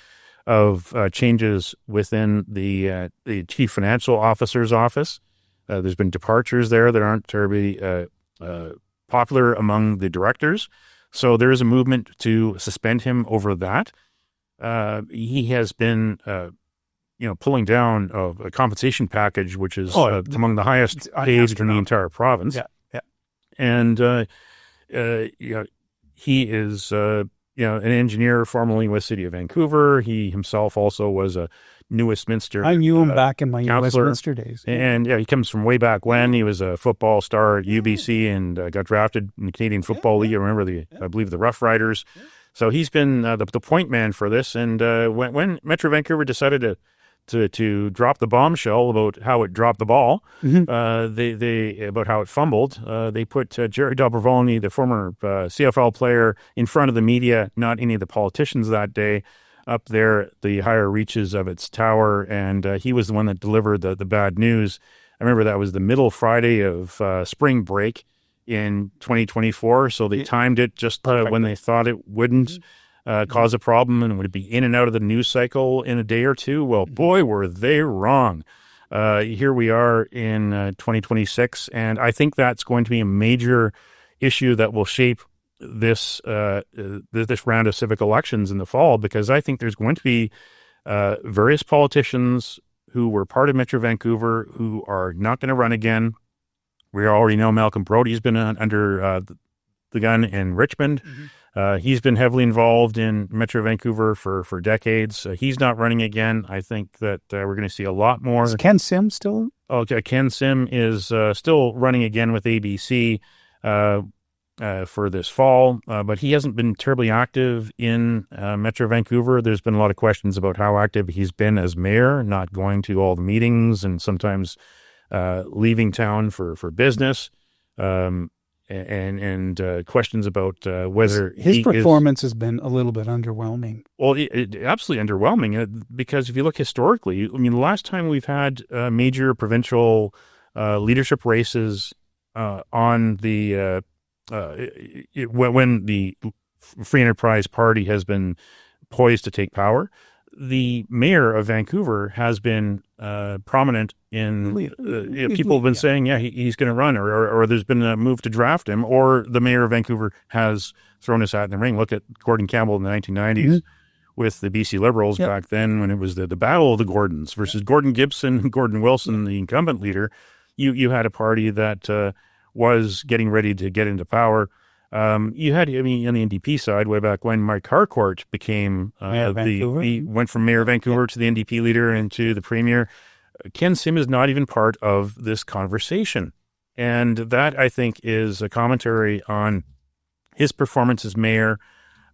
of changes within the chief financial officer's office. There's been departures there that aren't terribly popular among the directors. So there is a movement to suspend him over that. He has been, pulling down a compensation package, which is among the highest paid in the entire province. Yeah. And, he is, an engineer formerly with City of Vancouver. He himself also was a New Westminster. I knew him back in my counselor. Westminster days. And he comes from way back when. He was a football star at UBC and got drafted in the Canadian Football League. I remember I believe the Rough Riders. So he's been the point man for this. And when Metro Vancouver decided to drop the bombshell about how it dropped the ball, they about how it fumbled, they put Jerry Dobrovolny, the former CFL player, in front of the media, not any of the politicians that day, up there at the higher reaches of its tower, and he was the one that delivered the bad news. I remember that was the middle Friday of spring break in 2024, so they timed it just when they thought it wouldn't cause a problem and would be in and out of the news cycle in a day or two. Well, boy, were they wrong. Here we are in 2026, and I think that's going to be a major issue that will shape this round of civic elections in the fall, because I think there's going to be various politicians who were part of Metro Vancouver who are not going to run again. We already know Malcolm Brody's been under the gun in Richmond. He's been heavily involved in Metro Vancouver for decades. He's not running again. I think that we're going to see a lot more. Is Ken Sim still? Oh, Ken Sim is still running again with ABC for this fall, but he hasn't been terribly active in Metro Vancouver. There's been a lot of questions about how active he's been as mayor, not going to all the meetings and sometimes leaving town for business, and questions about whether his performance has been a little bit underwhelming. Well, absolutely underwhelming, because if you look historically, I mean, the last time we've had major provincial leadership races on the when the Free Enterprise Party has been poised to take power, the mayor of Vancouver has been prominent in people have been saying, he's going to run, or there's been a move to draft him, or the mayor of Vancouver has thrown his hat in the ring. Look at Gordon Campbell in the 1990s with the BC Liberals back then, when it was the battle of the Gordons versus Gordon Gibson and Gordon Wilson, the incumbent leader. You had a party that was getting ready to get into power. You had, on the NDP side, way back when Mike Harcourt became he went from mayor of Vancouver to the NDP leader and to the premier. Ken Sim is not even part of this conversation. And that, I think, is a commentary on his performance as mayor,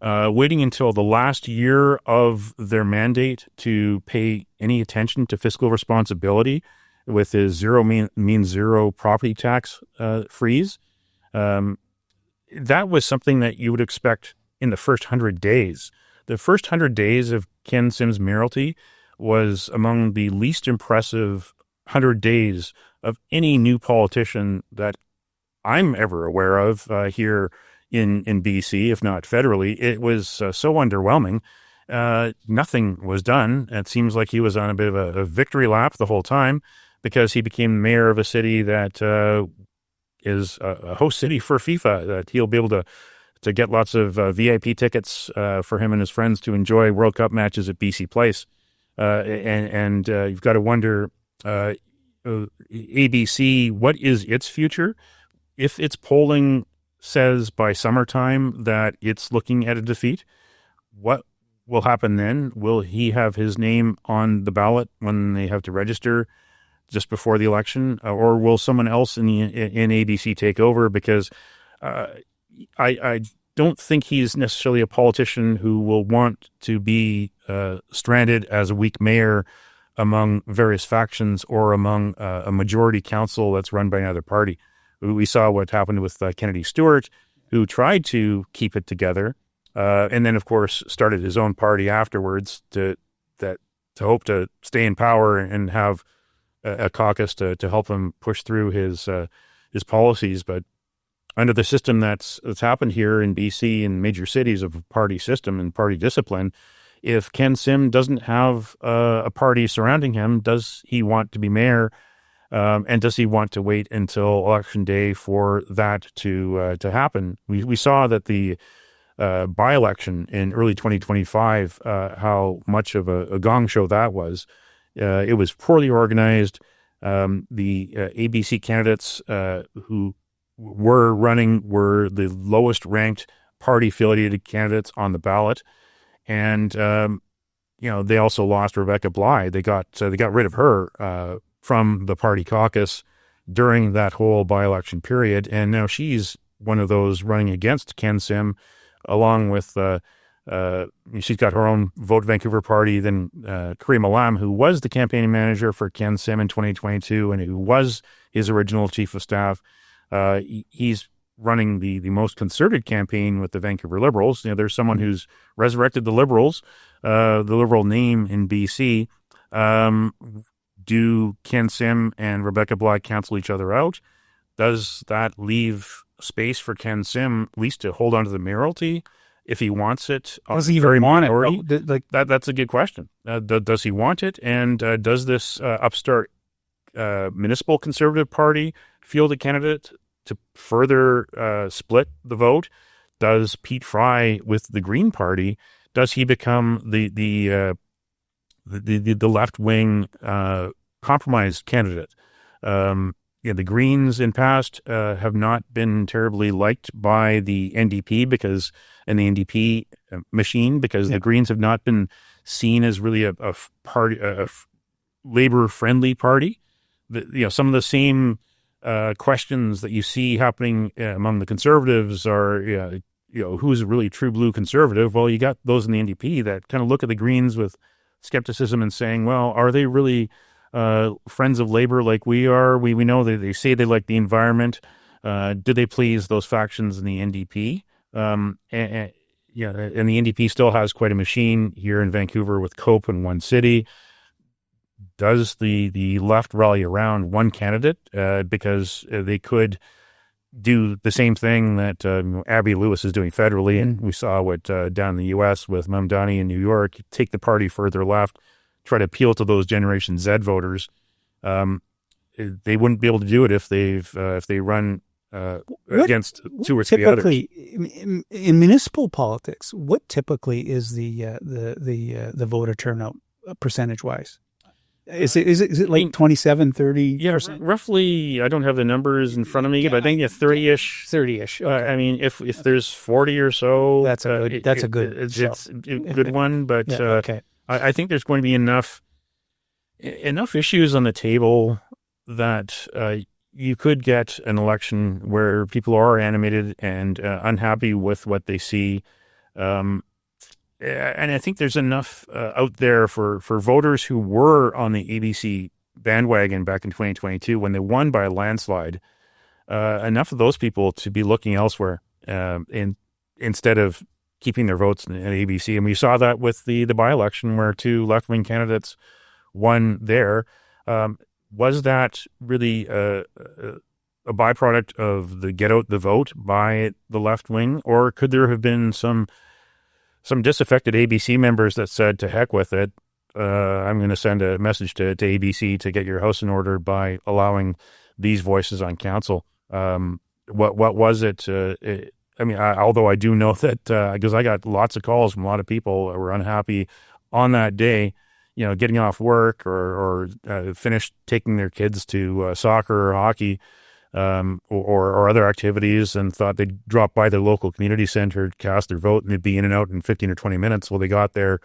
waiting until the last year of their mandate to pay any attention to fiscal responsibility with his zero property tax freeze. That was something that you would expect in the first 100 days. The first 100 days of Ken Sim's mayoralty was among the least impressive 100 days of any new politician that I'm ever aware of here in BC, if not federally. It was so underwhelming. Nothing was done. It seems like he was on a bit of a victory lap the whole time, because he became mayor of a city that is a host city for FIFA, that he'll be able to get lots of VIP tickets for him and his friends to enjoy World Cup matches at BC Place. And you've got to wonder, ABC, what is its future? If its polling says by summertime that it's looking at a defeat, what will happen then? Will he have his name on the ballot when they have to register just before the election, or will someone else in ABC take over? Because I don't think he's necessarily a politician who will want to be stranded as a weak mayor among various factions or among a majority council that's run by another party. We saw what happened with Kennedy Stewart, who tried to keep it together, and then, of course, started his own party afterwards to hope to stay in power and have a caucus to help him push through his policies. But under the system that's happened here in BC and major cities of party system and party discipline, if Ken Sim doesn't have a party surrounding him, does he want to be mayor? And does he want to wait until election day for that to happen? We saw that the by-election in early 2025, how much of a gong show that was. It was poorly organized. The ABC candidates who were running were the lowest ranked party-affiliated candidates on the ballot. And, they also lost Rebecca Bly. They got rid of her from the party caucus during that whole by-election period. And now she's one of those running against Ken Sim, along with she's got her own Vote Vancouver party. Then Kareem Alam, who was the campaigning manager for Ken Sim in 2022 and who was his original chief of staff, he's running the most concerted campaign with the Vancouver Liberals. There's someone who's resurrected the Liberals, the Liberal name in BC. Do Ken Sim and Rebecca Bly cancel each other out? Does that leave space for Ken Sim at least to hold on to the mayoralty if he wants it? Does he even want it? That's a good question. Does he want it? And does this upstart municipal Conservative Party field a candidate to further split the vote? Does Pete Fry with the Green Party, does he become the left wing compromise candidate? The Greens in past have not been terribly liked by the NDP and the NDP machine because the Greens have not been seen as really a party, a labor friendly party. Some of the same questions that you see happening among the Conservatives are, who's a really true blue Conservative? Well, you got those in the NDP that kind of look at the Greens with skepticism and saying, well, are they really friends of labor like we are? We know that they say they like the environment. Do they please those factions in the NDP? And the NDP still has quite a machine here in Vancouver with COPE in one city. Does the left rally around one candidate because they could do the same thing that Abby Lewis is doing federally, and we saw what down in the U.S. with Mamdani in New York, take the party further left, try to appeal to those Generation Z voters. They wouldn't be able to do it if they run against two or three others. In municipal politics, what typically is the voter turnout percentage wise? Is it like 27, 30? Yeah, roughly. I don't have the numbers in front of me, but I think 30-ish. 30-ish. Okay. I mean, if there's 40 or so, that's a good it's a good one. But okay. I think there's going to be enough issues on the table that you could get an election where people are animated and unhappy with what they see. And I think there's enough out there for voters who were on the ABC bandwagon back in 2022 when they won by a landslide, enough of those people to be looking elsewhere instead of keeping their votes at ABC. And we saw that with the by-election where two left-wing candidates won there. Was that really a byproduct of the get out the vote by the left wing, or could there have been some disaffected ABC members that said, to heck with it, I'm going to send a message to ABC to get your house in order by allowing these voices on council? What was it? Although I do know that, because I got lots of calls from a lot of people who were unhappy on that day, getting off work or finished taking their kids to soccer or hockey, or other activities, and thought they'd drop by their local community center, cast their vote, and they'd be in and out in 15 or 20 minutes. Well, they got there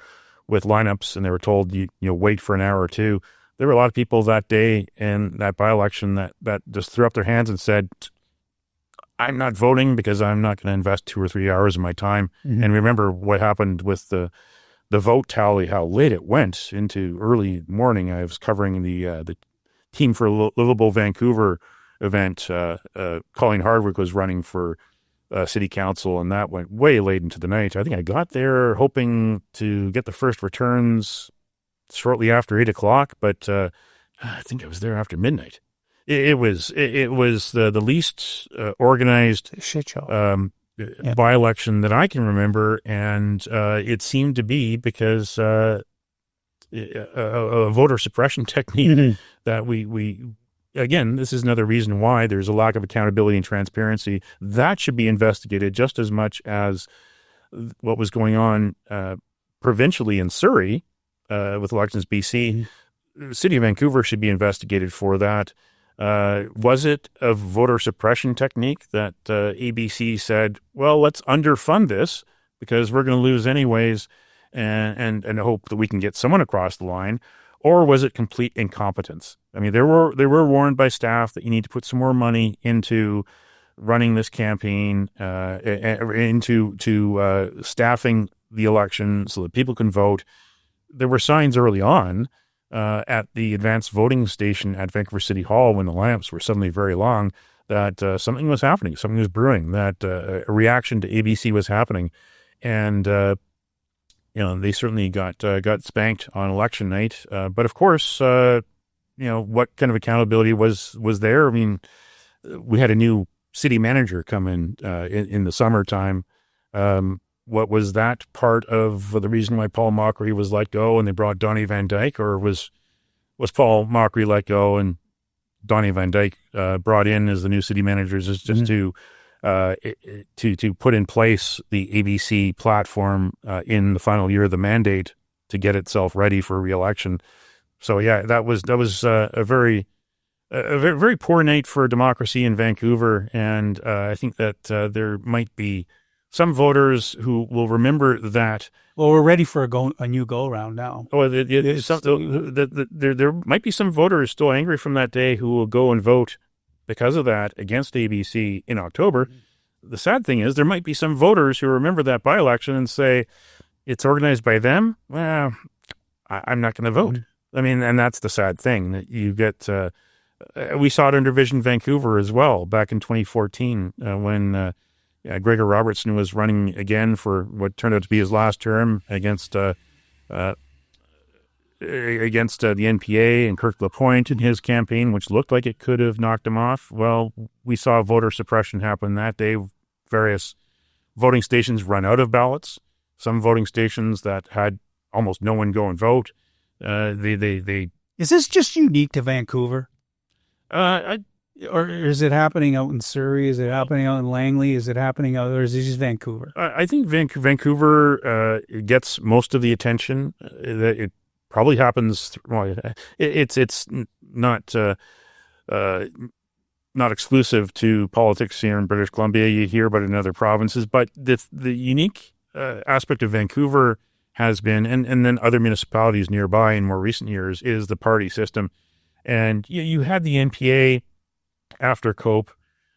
with lineups and they were told, wait for an hour or two. There were a lot of people that day in that by-election that just threw up their hands and said, I'm not voting because I'm not going to invest 2 or 3 hours of my time. Mm-hmm. And remember what happened with the vote tally, how late it went into early morning. I was covering the Team for Livable Vancouver event. Colleen Hardwick was running for city council, and that went way late into the night. I think I got there hoping to get the first returns shortly after 8 o'clock, but I think I was there after midnight. It was the least organized shit show by-election that I can remember, and it seemed to be because a voter suppression technique that we again, this is another reason why there's a lack of accountability and transparency. That should be investigated just as much as what was going on provincially in Surrey with Elections BC. The City of Vancouver should be investigated for that. Was it a voter suppression technique that ABC said, well, let's underfund this because we're going to lose anyways, and hope that we can get someone across the line? Or was it complete incompetence? I mean, they were warned by staff that you need to put some more money into running this campaign, into staffing the election so that people can vote. There were signs early on at the advanced voting station at Vancouver City Hall when the lamps were suddenly very long that something was happening, something was brewing, that a reaction to ABC was happening. And they certainly got spanked on election night. But of course, what kind of accountability was there? I mean, we had a new city manager come in the summertime. What was that part of the reason why Paul Mackin was let go and they brought Donnie Van Dyke, or was Paul Mackin let go and Donnie Van Dyke brought in as the new city manager just to put in place the ABC platform in the final year of the mandate to get itself ready for re-election? So yeah, that was a very poor night for democracy in Vancouver, and I think that there might be some voters who will remember that. Well, we're ready for a new go-around now. Oh, there might be some voters still angry from that day who will go and vote because of that against ABC in October. Mm-hmm. The sad thing is there might be some voters who remember that by-election and say, it's organized by them. Well, I'm not going to vote. Mm-hmm. I mean, and that's the sad thing that you get. We saw it under Vision Vancouver as well back in 2014 when Gregor Robertson was running again for what turned out to be his last term against the NPA and Kirk LaPointe in his campaign, which looked like it could have knocked him off. Well, we saw voter suppression happen that day. Various voting stations run out of ballots. Some voting stations that had almost no one go and vote. Is this just unique to Vancouver? Or is it happening out in Surrey? Is it happening out in Langley? Is it happening out, or is it just Vancouver? I think Vancouver gets most of the attention. It probably happens. Well, it's not exclusive to politics here in British Columbia. You hear about it in other provinces, but the unique aspect of Vancouver has been, and then other municipalities nearby in more recent years, is the party system. And you had the NPA after Cope,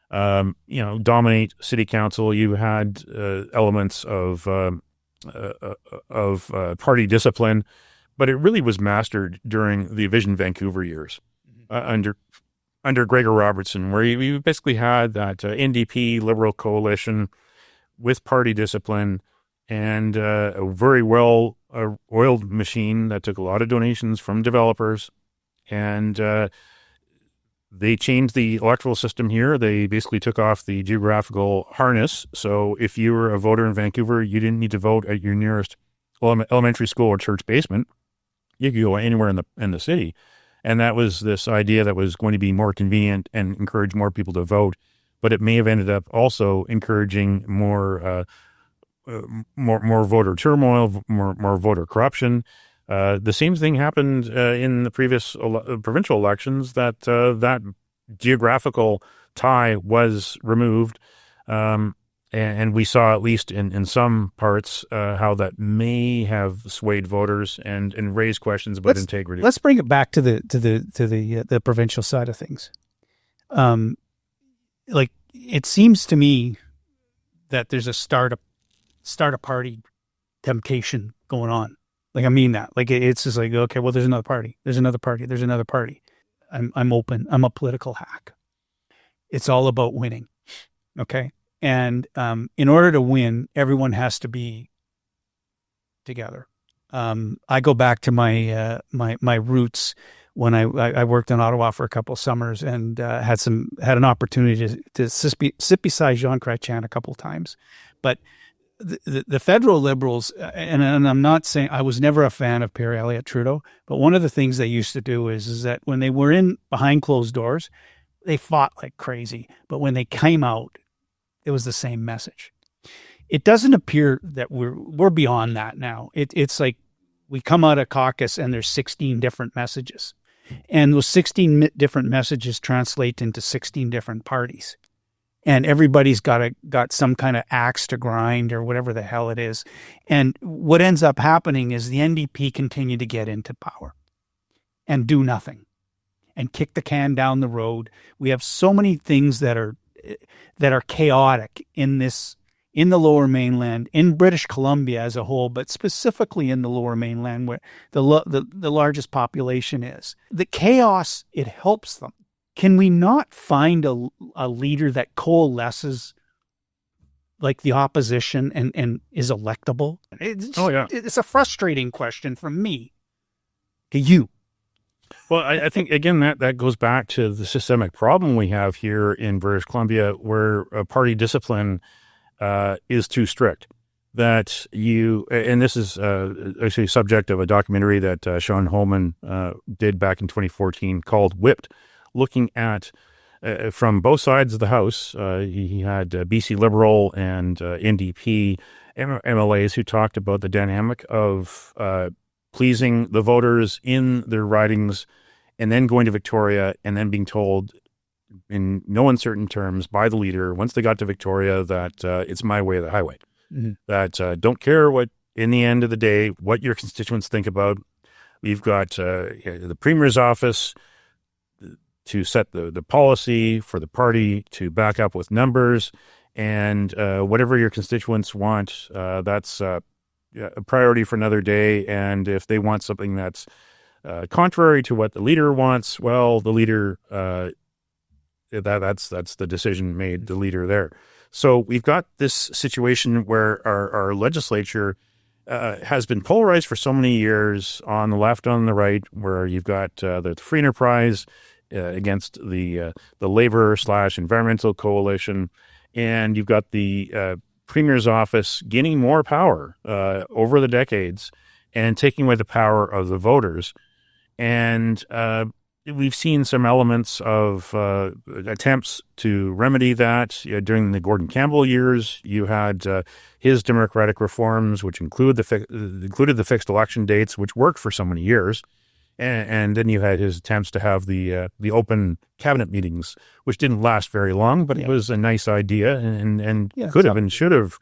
dominate city council. You had elements of party discipline, but it really was mastered during the Vision Vancouver years under Gregor Robertson, where you basically had that NDP Liberal coalition with party discipline and a very well oiled machine that took a lot of donations from developers. And they changed the electoral system here. They basically took off the geographical harness. So if you were a voter in Vancouver, you didn't need to vote at your nearest elementary school or church basement. You could go anywhere in the city. And that was this idea that was going to be more convenient and encourage more people to vote. But it may have ended up also encouraging more voter turmoil, more voter corruption. The same thing happened in the previous provincial elections, that geographical tie was removed. And we saw, at least in some parts, how that may have swayed voters and raised questions about integrity. Let's bring it back to the provincial side of things. It seems to me that there's a start a party temptation going on. I mean that. It's just okay, well, there's another party. There's another party. There's another party. I'm open. I'm a political hack. It's all about winning. Okay. And in order to win, everyone has to be together. I go back to my my roots when I worked in Ottawa for a couple of summers and had an opportunity to sit beside Jean Chrétien a couple of times. But the federal Liberals, and I'm not saying, I was never a fan of Pierre Elliott Trudeau, but one of the things they used to do is that when they were in behind closed doors, they fought like crazy. But when they came out, it was the same message. It doesn't appear that we're beyond that now. It's like we come out of caucus and there's 16 different messages. And those 16 different messages translate into 16 different parties. And everybody's got some kind of axe to grind or whatever the hell it is. And what ends up happening is the NDP continue to get into power and do nothing and kick the can down the road. We have so many things that are chaotic in the Lower Mainland, in British Columbia as a whole, but specifically in the Lower Mainland where the largest population is. The chaos, it helps them. Can we not find a leader that coalesces like the opposition and is electable? It's a frustrating question from me to you. Well, I think, again, that goes back to the systemic problem we have here in British Columbia where party discipline is too strict. That and this is actually subject of a documentary that Sean Holman did back in 2014 called Whipped, looking at from both sides of the House. He had BC Liberal and NDP MLAs who talked about the dynamic of pleasing the voters in their ridings and then going to Victoria and then being told in no uncertain terms by the leader once they got to Victoria that it's my way or the highway. Mm-hmm. That don't care what, in the end of the day, what your constituents think about. We've got the Premier's office to set the policy for the party, to back up with numbers, and whatever your constituents want, that's a priority for another day. And if they want something that's contrary to what the leader wants, well, the leader, that's the decision made, the leader there. So we've got this situation where our legislature has been polarized for so many years on the left, on the right, where you've got the free enterprise against the labor/environmental coalition, and you've got the Premier's office gaining more power over the decades and taking away the power of the voters. And we've seen some elements of attempts to remedy that. During the Gordon Campbell years, you had his democratic reforms, which included the fixed election dates, which worked for so many years. And then you had his attempts to have the open cabinet meetings, which didn't last very long, but it was a nice idea and could have and should have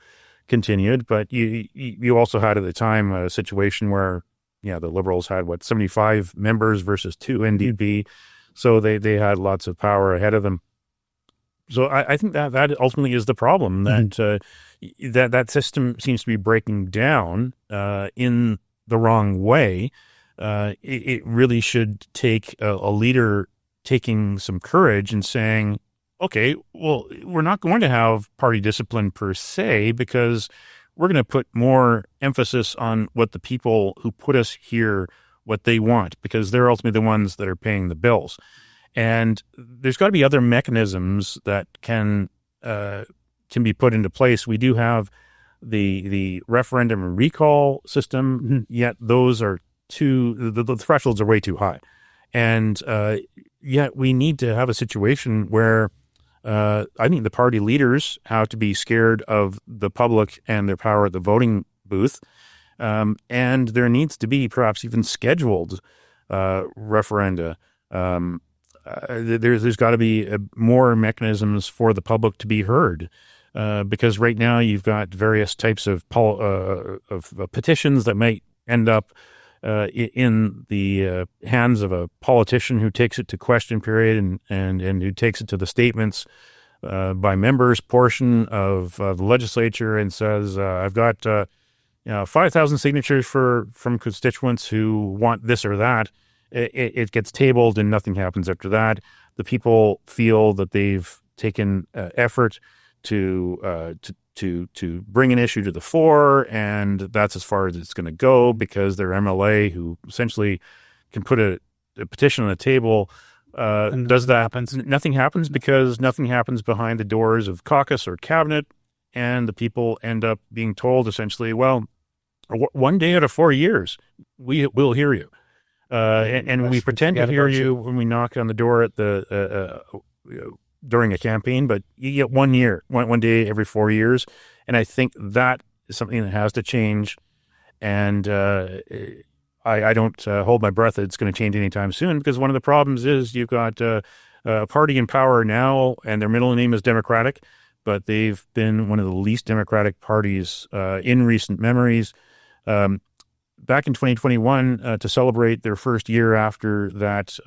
continued. But you also had at the time a situation where the Liberals had 75 members versus 2 NDP, so they had lots of power ahead of them. So I think that ultimately is the problem, that that system seems to be breaking down in the wrong way. It really should take a leader taking some courage and saying, okay, well, we're not going to have party discipline per se, because we're going to put more emphasis on what the people who put us here, what they want, because they're ultimately the ones that are paying the bills. And there's got to be other mechanisms that can be put into place. We do have the referendum and recall system, yet those are the thresholds are way too high. And yet we need to have a situation where I think the party leaders have to be scared of the public and their power at the voting booth. And there needs to be perhaps even scheduled referenda. There's got to be more mechanisms for the public to be heard. Because right now you've got various types of petitions that might end up in the hands of a politician who takes it to question period and who takes it to the statements by members portion of the legislature and says, I've got 5,000 signatures from constituents who want this or that. It gets tabled and nothing happens after that. The people feel that they've taken effort to bring an issue to the fore, and that's as far as it's going to go, because their MLA, who essentially can put a petition on the table, does that. Happens. Nothing happens, because nothing happens behind the doors of caucus or cabinet, and the people end up being told essentially, well, one day out of 4 years, we'll hear you. And we pretend to hear you when we knock on the door at the during a campaign, but you get 1 year, one day every 4 years. And I think that is something that has to change. And I don't hold my breath that it's going to change anytime soon, because one of the problems is you've got a party in power now, and their middle name is Democratic, but they've been one of the least democratic parties in recent memories. Back in 2021, to celebrate their first year after that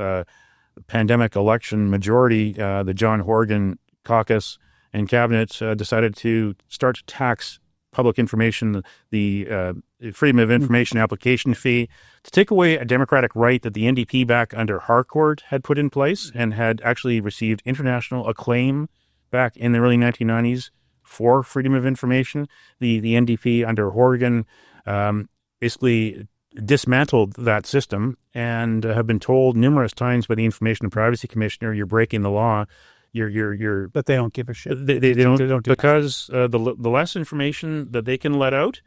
pandemic election majority, the John Horgan caucus and cabinet decided to start to tax public information, the Freedom of Information application fee, to take away a democratic right that the NDP back under Harcourt had put in place and had actually received international acclaim back in the early 1990s for freedom of information. The NDP under Horgan basically dismantled that system and have been told numerous times by the Information and Privacy Commissioner, you're breaking the law. But they don't give a shit. They don't because the less information that they can let out,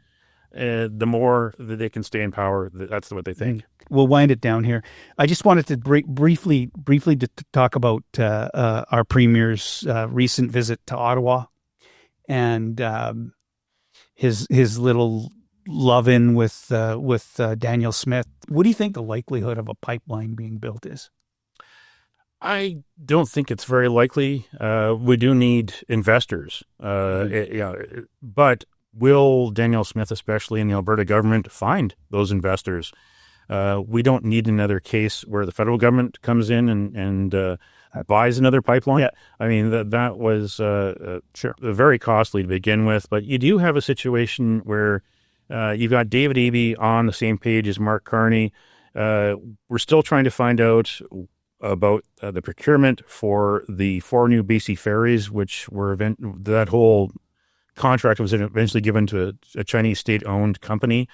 the more that they can stay in power. That's what they think. We'll wind it down here. I just wanted to briefly to talk about our premier's recent visit to Ottawa and his little love-in with Daniel Smith. What do you think the likelihood of a pipeline being built is? I don't think it's very likely. We do need investors. But will Daniel Smith, especially in the Alberta government, find those investors? We don't need another case where the federal government comes in and buys another pipeline. Yeah. I mean, that was very costly to begin with. But you do have a situation where you've got David Eby on the same page as Mark Carney. We're still trying to find out about the procurement for the 4 new BC ferries, which were that whole contract was eventually given to a Chinese state-owned company.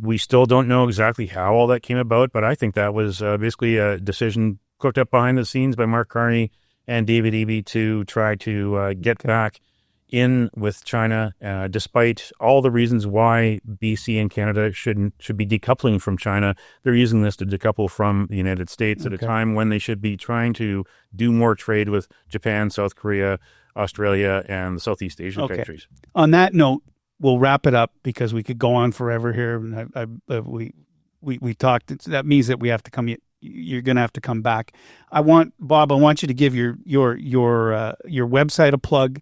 We still don't know exactly how all that came about, but I think that was basically a decision cooked up behind the scenes by Mark Carney and David Eby to try to get back in with China, despite all the reasons why BC and Canada should be decoupling from China. They're using this to decouple from the United States at a time when they should be trying to do more trade with Japan, South Korea, Australia, and the Southeast Asian countries. On that note, we'll wrap it up because we could go on forever here. We talked. That means that we have to come. You're going to have to come back. Bob, I want you to give your website a plug,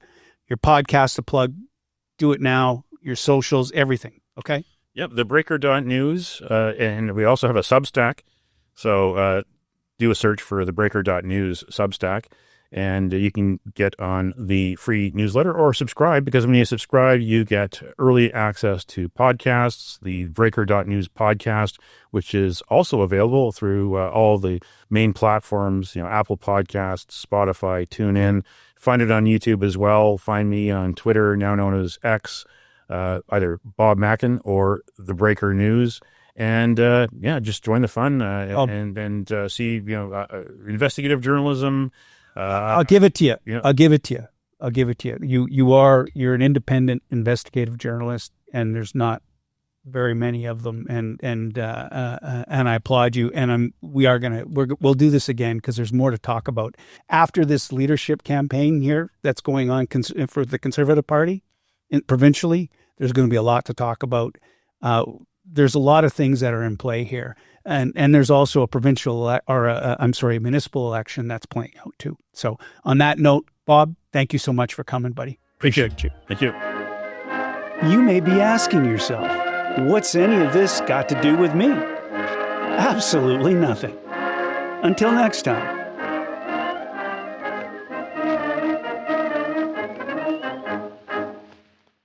your podcast a plug. Do it now. Your socials, everything. Okay. Yep. theBreaker.news, and we also have a Substack. So do a search for theBreaker.news Substack, and you can get on the free newsletter or subscribe, because when you subscribe, you get early access to podcasts, the Breaker.news podcast, which is also available through all the main platforms, Apple Podcasts, Spotify, TuneIn. Find it on YouTube as well. Find me on Twitter, now known as X, either Bob Mackin or The Breaker News. And just join the fun and see investigative journalism. I'll give it to you. I'll give it to you. You're an independent investigative journalist, and there's not very many of them. And I applaud you. And we'll do this again because there's more to talk about after this leadership campaign here that's going on for the Conservative Party provincially. There's going to be a lot to talk about. There's a lot of things that are in play here. And there's also a municipal election that's playing out too. So on that note, Bob, thank you so much for coming, buddy. Appreciate you. Thank you. You may be asking yourself, what's any of this got to do with me? Absolutely nothing. Until next time.